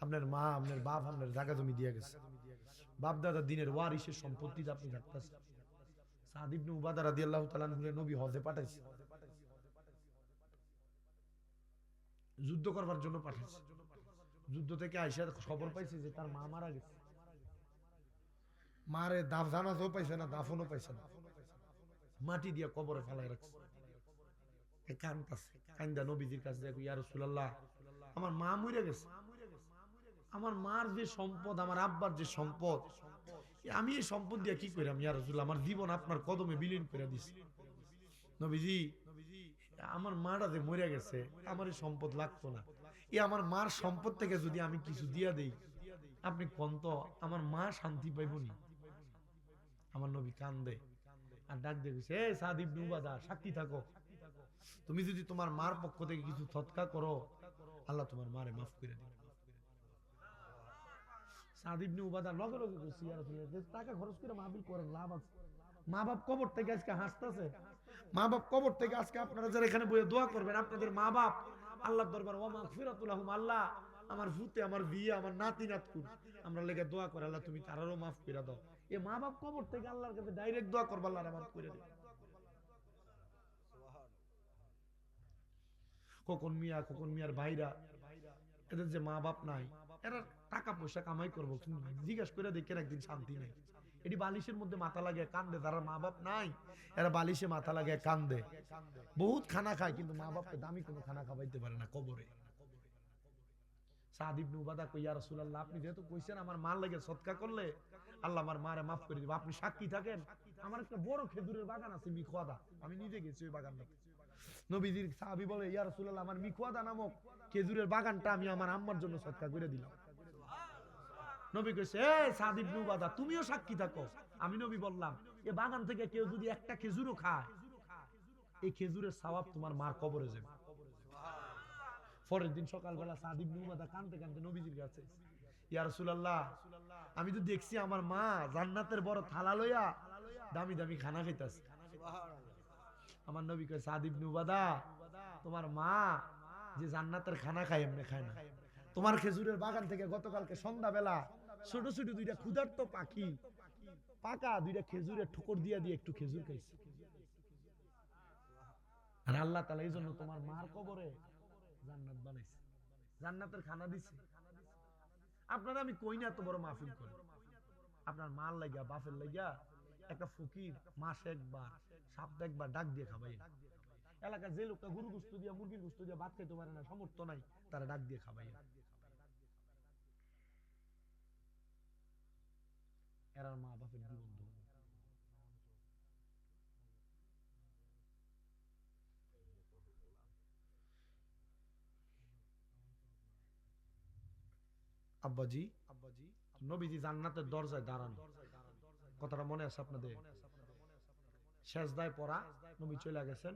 আপনার মা, আপনার বাপ, আপনার জায়গা জমি দিয়ে গেছে, বাপ দাদা দিনের ওয়ারিসের সম্পত্তিতে আপনি থাকতেছেন। সাদ ইবনে উবাদা রাদিয়াল্লাহু তাআলা আনহু নবী হজে পাঠাইছে, যুদ্ধ করবার জন্য পাঠাইছে। যুদ্ধ থেকে আইসা খবর পাইছে যে তার মা মারা গেছে। মারে দাফ জানাজাও পাইছে না, দাফনও পাইছে না, মাটি দিয়ে কবরে ফেলাই রাখছে। কান্দাছে, কান্দা নবীজির কাছে দেখো, ইয়া রাসূলুল্লাহ আমার মা মরে গেছে, আমার মার যে সম্পদ, আমার আব্বার যে সম্পদ, আমি এই সম্পদ দিয়ে কি কইরাম ইয়া রাসূলুল্লাহ, আমার জীবন আপনার কদমে বিলীন করে দিছি। নবীজি আমার মাটা যে মরে গেছে, আমার এই সম্পদ লাগতো না, এই আমার মার সম্পদ থেকে যদি আমি কিছু দিয়া দেই, আপনি কোন তো আমার মা শান্তি পাইবনি। আমার নবী কান্দে আর ডাক দিয়ে গেছে, এ সাদ ইবনে উবাদা সাক্ষী থাকো, তুমি যদি তোমার মার পক্ষ থেকে কিছু সদকা করো, আল্লাহ তোমার মারে মাফ করে দিবে। সাদ ইবনে উবাদা লগে লগে কইছে, ইয়া রাসূলুল্লাহ টাকা খরচ করে মাহফিল করেন, লাভ আছে। মা বাপ কবর থেকে আজকে হাসতেছে, মা বাপ কবর থেকে আজকে আপনারা যারা এখানে বসে দোয়া করবেন, আপনাদের মা বাপ আল্লাহর দরবার ওয়া মাগফিরাতুল লাহুম, আল্লাহ আমার ফুতে, আমার বিয়ে, আমার নাতি নাতকুন, আমরা লেগে দোয়া করে আল্লাহ তুমি তারারও মাফ করে দাও। এই মা বাপ কবর থেকে আল্লাহর কাছে ডাইরেক্ট দোয়া করবে, আল্লাহ মাফ করে দিবে। খোকন মিয়া, খোকন মিয়ার ভাইরা, এদের যে মা বাপ নাই, এরা টাকা পয়সা কামাই করবো, কিন্তু জিজ্ঞাসা করে দেখেন একদিন শান্তি নেই। এটি বালিশের মধ্যে মাথা লাগে কান্দে, যারা মা বাপ নাই এরা বালিশে মাথা লাগে কান্দে, বহুত খানা খায় কিন্তু মা বাপকে দামি কোনো খানা খাওয়াইতে পারে না কবরে। সাদ ইবনে উবাদা কই, ইয়া রাসূলুল্লাহ আপনি যেহেতু কইছেন আমার মার লাগে সদকা করলে আল্লাহ আমার মারে মাফ করে দিবে, আপনি সাক্ষী থাকেন। আমার একটা বড় খেজুরের বাগান আছে মিখওয়াদা, আমি নিজে গেছি ওই বাগানটাতে। নবীজির সাহাবী বলে, ইয়া রাসূলুল্লাহ আমার মিখওয়াদা নামক খেজুরের বাগানটা আমি আমার আম্মার জন্য সদকা করে দিলাম। নবী কইছে, এ সাদ ইবনে উবাদা তুমিও সাক্ষী থাকো। আমি নবী বললাম, এই বাগান থেকে কেউ যদি একটা খেজুরও খায়, এই খেজুরের সওয়াব তোমার মার কবরে যাবে। পরের দিন সকালবেলা সাদ ইবনে উবাদা কাঁদতে কাঁদতে নবীজির কাছে, ইয়া রাসূলুল্লাহ আমি তো দেখছি আমার মা জান্নাতের বড় থালা লইয়া দামি দামি খানা খাইতাছে। আমার নবী কয়, সাদ ইবনে উবাদা তোমার মা যে জান্নাতের খানা খায় এমনি খায় না। তোমার খেজুরের বাগান থেকে গতকালকে সন্ধ্যাবেলা ছোট ছোট 2টা ক্ষুধার্ত পাখি পাকা 2টা খেজুরের ঠোকর দিয়া দিয়ে একটু খেজুর খাইছে। আর আল্লাহ তাআলা এই জন্য তোমার মার কবরে জান্নাত বানাইছে, জান্নাতের খানা দিছে। আপনারা আমি কই না এত বড় মাহফিল করি, আপনার মাল লাগিয়া বাপের লাগিয়া একটা ফকির মাসে একবার সপ্তাহে একবার ডাক দিয়ে খাবাই। এলাকার যে লোকটা গরু গোশত দিয়া মুরগির গোশত দিয়া ভাত খাইতে পারে না, সমর্থ নাই, তারা ডাক দিয়ে খাবাই। এরার মা বাপের জীবন আব্বাজি নবীজি জান্নাতের দরজায় দাঁড়ানো, কথাটা মনে আছে আপনাদের? সেজদায় পড়া, নবী চলে গেছেন,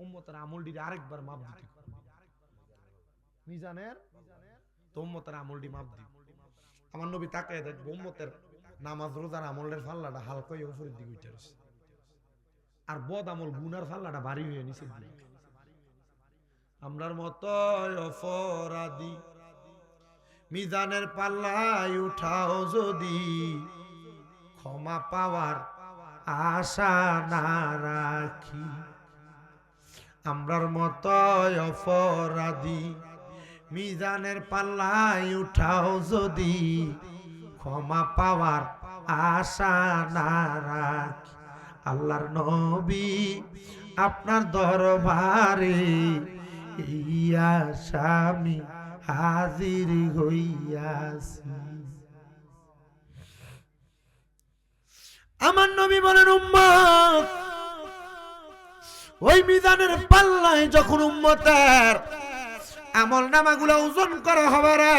উম্মতের আমলটি আরেকবার মাপ দিতে, মিজানের তো উম্মতের আমলটি মাপ দিতে। আমার নবী তাকায় দেখবো উম্মতের নামাজ রোজার আমলের ফাল্লাটা হালকা হয়ে উপরের দিকে উঠে আসছে, আর বদ আমল গুনার ফাল্লাটা ভারী হয়ে নিচের দিকে। আমরার মতো অপরাধী মিজানের পাল্লায় উঠাও যদি, ক্ষমা পাওয়ার আশা না রাখি। আমরার মতো অপরাধী মিজানের পাল্লায় উঠাও যদি, ক্ষমা পাওয়ার আশা না রাখি। আল্লাহর নবী আপনার দরবারে ইয়া স্বামী হাজির হইয়াছি। আমার নবী বলেন উম্মত, ওই মিজানের পাল্লায় যখন উম্মতের আমল নামাগুলো ওজন করা হবে রে,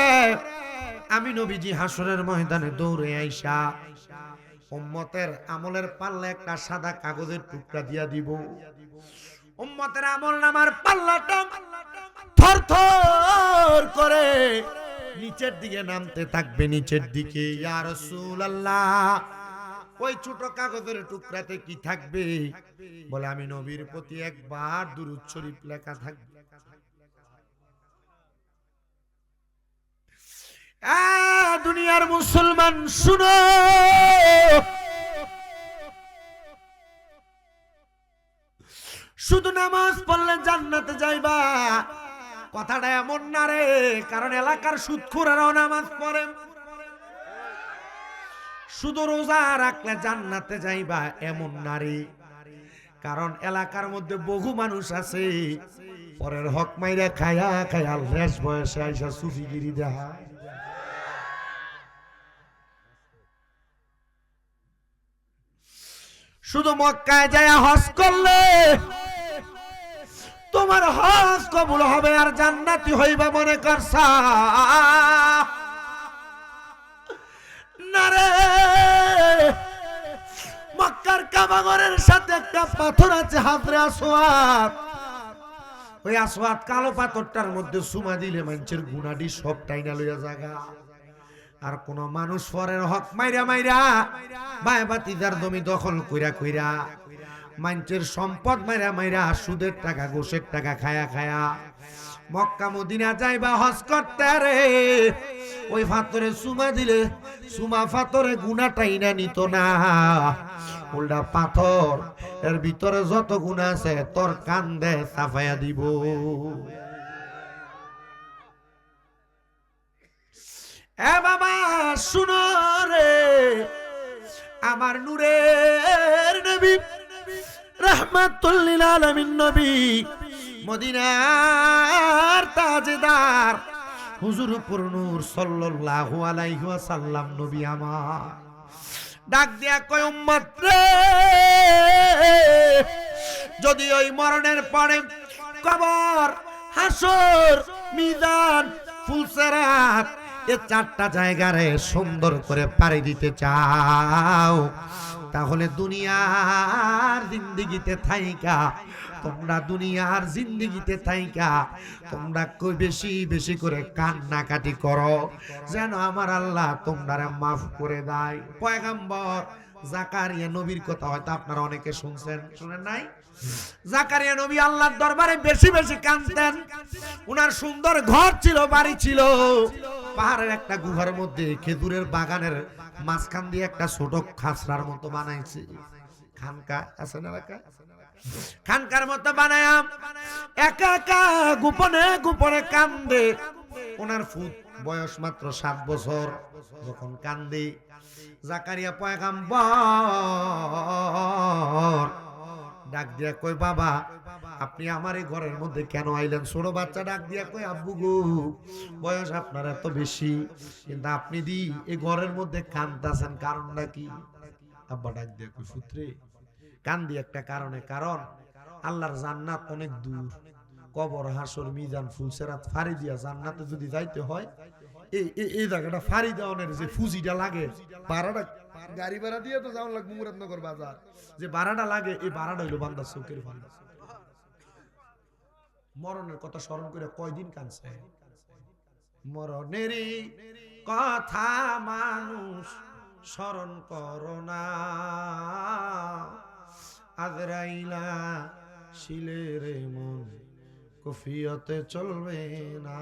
আমি নবীজি হাসরের ময়দানে দৌড়ে আইসা উম্মতের আমলের পাল্লা একটা সাদা কাগজের টুকরা দিয়া দিব। উম্মতের আমল নামার পাল্লাটা থরথর করে নিচের দিকে নামতে থাকবে, নিচের দিকে। ইয়া রাসূলুল্লাহ, ওই ছোট কাগজের টুকরাতে কি থাকবে? বলে আমি নবীর প্রতি একবার দুরূদ শরীফ লেখা থাকবে। দুনিয়ার মুসলমান শুনো, শুধু নামাজ পড়লে জান্নাতে যাইবা কথাটা এমন না রে, কারণ এলাকার সুদখোরেরাও নামাজ পড়ে। শুধু রোজা রাখলে জান্নাতে যাইবা এমন না রে, কারণ এলাকার মধ্যে বহু মানুষ আছে পরের হক মাইরা খায়া খায়া শেষ বয়সে আইসা সুফিগিরি দেখা। শুধু মক্কায় যায় হজ করলে তোমার হজ কবুল হবে আর জান্নাতি হইবা মনে করছা না রে। মক্কার কাবাগরের সাথে একটা পাথর আছে হাজরে আসওয়াদ, ওই আসওয়াদ কালো পাথরটার মধ্যে সুমা দিলে মানুষের গুনাডি সব টাইনা লইয়া জায়গা। আর কোন মানুষ পরের হক মাইরা মাইরা বায় বাতিদার জমি দখল কইরা কইরা মানুষের সম্পদ মাইরা মাইরা সুদের টাকা ঘুষের টাকা খায়া খায়া মক্কা মদিনা যাইবা হজ করতে রে, ওই পাথরে সুমা দিলে সুমা পাথরে গুনাহটাই না নিত না, উল্টা পাথর এর ভিতরে যত গুনাহ আছে তোর কান্দে সাফায়া দিব। এ বাবা শুনো রে, আমার নূরের নবী রাহমাতুল লিল আলামিন নবী মদিনার তাজদার হুজুর পুর নূর সাল্লাল্লাহু আলাইহি ওয়াসাল্লাম নবী আমার ডাক দিয়া কয় উম্মত রে, যদি ওই মরণের পরে কবর, হাসর, মিজান, ফুলসিরাত এই চারটা জায়গারে সুন্দর করে পাড়ি দিতে চাও, তাহলে দুনিয়ার জিন্দেগিতে থাইকা তোমরা দুনিয়ার জিন্দেগিতে থাইকা তোমরা বেশি বেশি করে কান্নাকাটি করো, যেন আমার আল্লাহ তোমরা মাফ করে দেয়। পয়গম্বর জাকারিয়া নবীর কথা হয়তো আপনারা অনেকে শুনছেন, শুনেন নাই? জাকারিয়া নবী আল্লাহর দরবারে বেশি বেশি কাঁদতেন। উনার সুন্দর ঘর ছিল, বাড়ি ছিল পাহাড়ের একটা গুহার মধ্যে, খেজুরের বাগানের মাঝখান দিয়ে একটা ছোট খাসরার মতো বানাইছে। খানকা আছে না এলাকা, খানকার মতো বানায়াম একা একা গোপনে গোপনে কান্দে। ওনার ফুট বয়স মাত্র 7 বছর। যখন কান্দে জাকারিয়া পয়গাম্বর ডাক দিয়া কই, বাবা আপনি আমার এই ঘরের মধ্যে কেন আইলেন? ছোট বাচ্চা ডাক দিয়া কই, আব্বু গো বয়স আপনার এত বেশি, কিন্তু আপনি দি এই ঘরের মধ্যে কান্দাছেন, কারণটা কি? আব্বা ডাক দিয়া কই, পুত্রে কান্দি একটা কারণে, কারণ আল্লাহর জান্নাত অনেক দূর। কবর, হাসর, মিজান, ফুলসেরাত ফাড়ি দিয়া জান্নাতে যদি যাইতে হয়, এই জায়গাটা ফাড়ি দেওয়ানের যে ফুজিটা লাগে, ভাড়াটা গাড়ি ভাড়া দিয়ে তো যাওয়া লাগবে মুরাদনগর বাজার, যে ভাড়াটা লাগে এই ভাড়াটা হইলো বান্দার চোখের পানি। মরণের কথা স্মরণ করে কয়দিন কাঁদছে? মরণেরই কথা মানুষ স্মরণ করো না, আজরাইলা শিলের মন কফিয়তে চলবে না।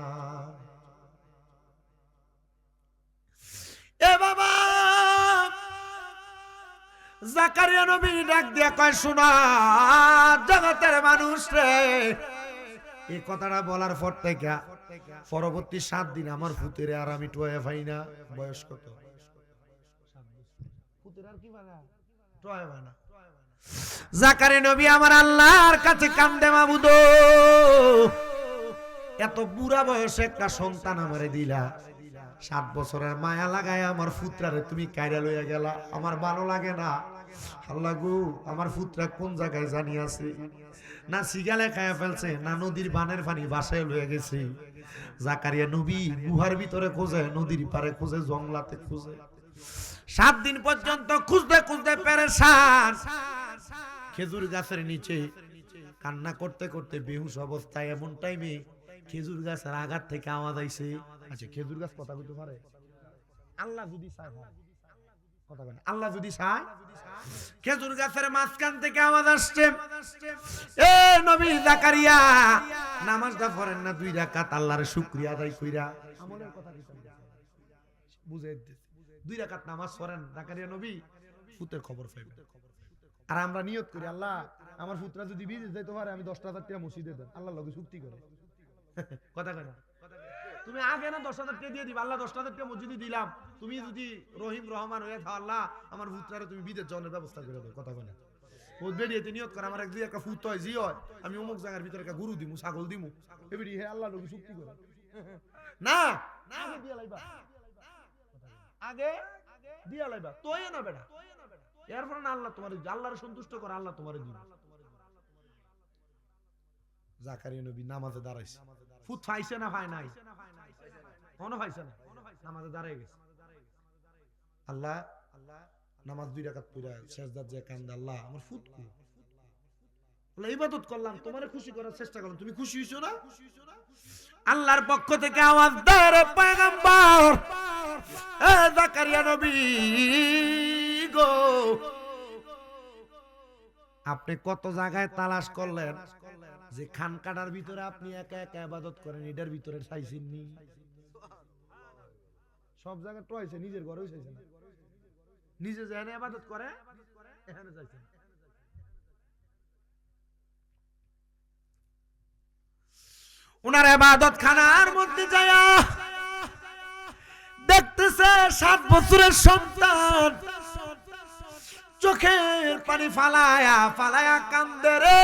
এ বাবা, জাকারিয়া নবী ডাক দিয়া কয়, শোনা জগতের মানুষ রে, এই কথাটা বলার পর থেকে পরবর্তী 7 দিন আমার ফুতেরে আর আমি টয়ে পাই না। বয়স কত? ফুতের আর কি বানা টয়ে বানা। জাকারিয়া নবী আমার আল্লাহর কাছে কান্দে, মাবুদ এত বুড়া বয়সে একটা সন্তান আমারে দিলা, 7 বছরের মায়া লাগায় আমার ফুতরারে তুমি কাইরা লইয়া গেলা, আমার ভালো লাগে না। আল্লাহ গো, আমার ফুতরা কোন জায়গায় জানি আছে, না সিগালে খায়া ফেলছে, না নদীর বানের পানি বাসায় লইয়া গেছে। জাকারিয়া নবী গুহার ভিতরে খোঁজে, নদীর পারে খোঁজে, জঙ্গলাতে খোঁজে, 7 দিন পর্যন্ত খুঁজতে খুঁজতে পেরেশান। খেজুর গাছের নিচে কান্না করতে করতে বেহুশ অবস্থায়, এমন টাইমে খেজুর গাছের আঘাত থেকে আওয়াজ আইছে। আচ্ছা, খেজুর গাছ কথা বলতে পারে? আল্লাহ যদি চায়, কথা বলে আল্লাহ যদি চায়, খেজুর গাছের মাঝখান থেকে আওয়াজ আসছে, এ নবী জাকারিয়া নামাজটা পড়েন না 2 রাকাত, আল্লাহর শুকরিয়া আদায় কইরা। আমলের কথা কি বুঝাই দিতে, 2 রাকাত নামাজ পড়েন জাকারিয়া নবী, ফুতের খবর পাইবেন। আর আমরা নিয়ত করি, আল্লাহ আমার পুত্রা যদি বিদেশ যাইতে পারে, আমি 10,000 টাকা মসজিদে দেন, আল্লাহর লগে চুক্তি করে। কথা কয় না? তুমি আগে না 10,000 টাকা দিয়ে দিবা, আল্লাহ 10,000 টাকা মসজিদে দিলাম, তুমি যদি রহিম রহমান হয়ে থাও, আল্লাহ আমার পুত্রারে তুমি বিদেশ যাওয়ার ব্যবস্থা করে দাও। কথা কয় না? ও বেরিয়ে নিয়ত করে, আমার একদিন একটা পুত্র হয়, জি হয়, আমি অমুক জায়গার ভিতরে একটা গরু দিমু, ছাগল দিমু, এবারে হে আল্লাহর লগে চুক্তি করে না, আগে দিয়া লাইবা, আগে দিয়া লাইবা, তোই না বেটা, এরপর না আল্লাহ তোমার, আল্লাহর সন্তুষ্ট করে আল্লাহ তোমার দিবে। জাকারিয়া নবী নামাজে দাঁড়াইছে, ফুত পাইছে না পায় নাই? কোনো পাইছে না, নামাজে দাঁড়াই গেছে। আল্লাহ নামাজ 2 রাকাত পড়া সেজদাত যে কান্দে, আল্লাহ আমার ফুত কো, আল্লাহ ইবাদত করলাম, তোমারে খুশি করার চেষ্টা করলাম, তুমি খুশি হইছো না? আল্লাহর পক্ষ থেকে আওয়াজ দেয়, রে পয়গম্বর, এ জাকারিয়া নবী গো, আপনি কত জায়গায় তালাশ করলেন, যে খানকাটার ভিতরে আপনি একা একা ইবাদত করেন, এটার ভিতরে চাইছেননি? সব জায়গায় টয়ছে, নিজের ঘরেও চাইছেন, নিজে যেখানে ইবাদত করে এখানে চাইছেন। উনার ইবাদত খানার মধ্যে যায়া দেখতেছে 7 বছরের সন্তান চোখের পানি ফালায়া ফালায়া কান্দে রে,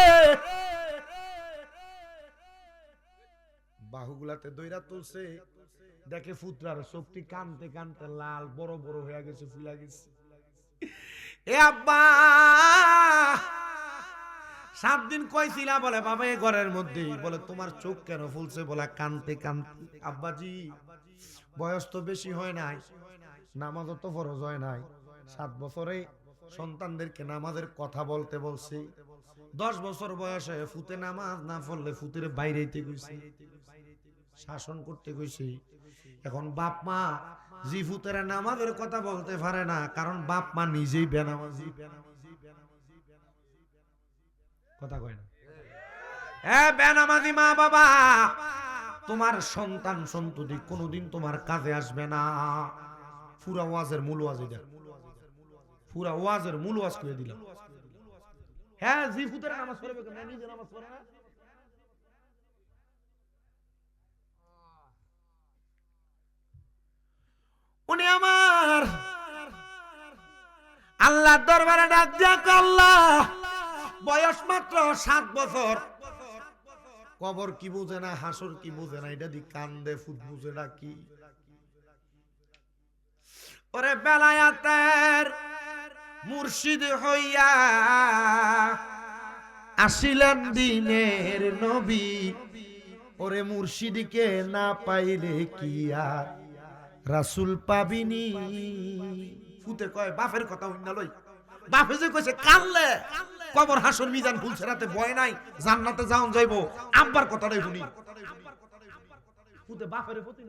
বাহুগুলাতে দইরা তুলছে, দেখে পুত্রার চোখটি কানতে কানতে লাল বড় বড় হয়ে গেছে, ফুলা গেছে। এ আব্বা 7 দিন কইছিলা, বলে বাবা এই ঘরের মধ্যে, বলে তোমার চোখ কেন ফুলছে? বলে কানতে কানতে। আব্বাজি বয়স তো বেশি হয় নাই, নামাজও তো ফরজ হয় নাই, 7 বছরে সন্তানদেরকে নামাজের কথা বলতে বলছি, 10 বছর বয়সে ফুতে নামাজ না পড়লে ফুতের বাইরেতে কইছি, শাসন করতে কইছি। এখন বাপ মা জি ফুতেরা নামাজের কথা বলতে পারে না, কারণ বাপ মা নিজেই বেনামাজি। কথা কয় না? বেনামাজি মা বাবা, তোমার সন্তান সন্ততি কোনোদিন তোমার কাজে আসবে না। পুরা ওয়াজের মূল ওয়াজ এটা, পুরা ওয়াজের মূল ওয়াজ করে দিলাম। হ্যাঁ, জি ফুতেরা নামাজ পড়বে কেন? নিজে নামাজ পড়ে না? আল্লাহর দরবারে ডাক দিয়া আল্লাহ, বয়স মাত্র 7 বছর, কবর কি বুঝে না, হাসর কি বুঝে না, এটা দি কান্দে, ফুট বুঝে না কি। ওরে বেলায়াতের মুর্শিদ হইয়া আসিলেন দিনের নবী, ওরে মুর্শিদকে না পাইলে কি আর রাসূল পাবিনি। ফুতে কয় বাপের কথা হইনা লই, বাপে যে কইছে কানলে কবর হাসর মিজান ফুলছে রাতে ভয় নাই, জান্নাতে যাওন যাইবো, আব্বার কথাটাই শুনি। ফুতে বাপের প্রতি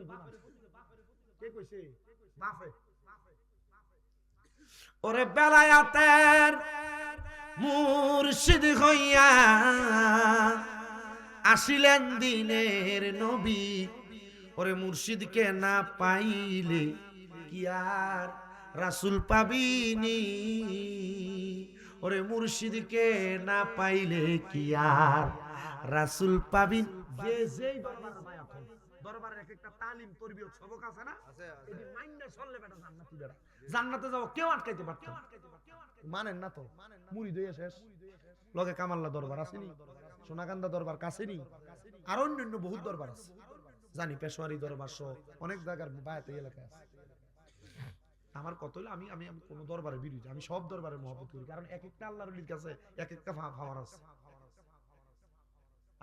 কে কইছে? বাপে। ওরে বেলায়াতের মুর্শিদ হইয়া আসিলেন দিনের নবী, ওরে মুর্শিদকে না পাইলে কি আর রাসূল পাবিনি। ওরে মুর্শিদকে না পাইলে কি আর রাসূল পাবিন। যে যেই দরবারের এক একটা তালিম তরবিয়ত সবক আছে না, এটি মাইন্ডে চললে বেটা জান্নাতি বেটা, জান্নাতে যাও কেউ আটকাইতে পারত না। মানেন না তো, মুড়ি দইয়া শেষ। লগে কামাল্লা দরবার আসেনি, সোনাকান্দা দরবার কাছেনি, আর অন্যান্য বহুত দরবার আছে, জানি পেশোয়ারি দরবার সহ অনেক জায়গার বায়াতে এলাকায় আছে। আমার কত হলো, আমি আমি কোন দরবারের বিরোধী, আমি সব দরবারের মহব্বত করি, কারণ এক একটা আল্লাহর ওলির কাছে এক একটা পাওয়ার আছে।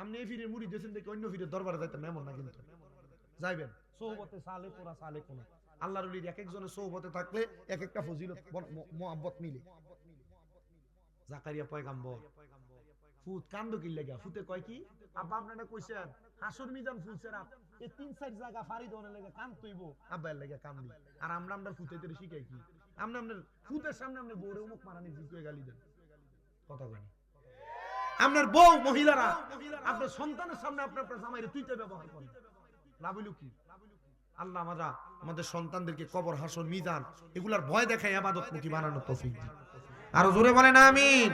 আপনি এই ফিরে মুড়ি দিয়েছেন দেখে অন্য ফিরে দরবারে যাইতেন না এমন না, কিন্তু যাইবেন সোহবতে সালে কোরা সালে কোনা। আল্লাহর ওলির এক একজনের সোহবতে থাকলে এক একটা ফজিলত মহব্বত মিলে। জাকারিয়া পয়গাম্বর ফুত কান্দ কি লাগা, ফুতে কয় কি আব্বা আপনারা কইছেন হাসর মিজান ফুলছে রাত, এই 3-4 জায়গা ফাড়ি দনের লাগা কান তৈব, আব্বা এর লাগা কান্দি। আর আমরা ফুতেদের শিখাই কি, আমরা ফুতের সামনে আমরা বউরে মুখ মারানি জিকে গালি দেন, কথা কই। আপনার বউ মহিলারা আপনার সন্তানের সামনে আপনার জামাইরে তুইতে ব্যবহার করেন, লাভ হইল কি? আল্লাহ আমাদের সন্তানদেরকে কবর হাসর মিজান এগুলার ভয় দেখায় ইবাদতমুখী বানানোর তৌফিক দিন। আরো জোরে বলেন আমিন।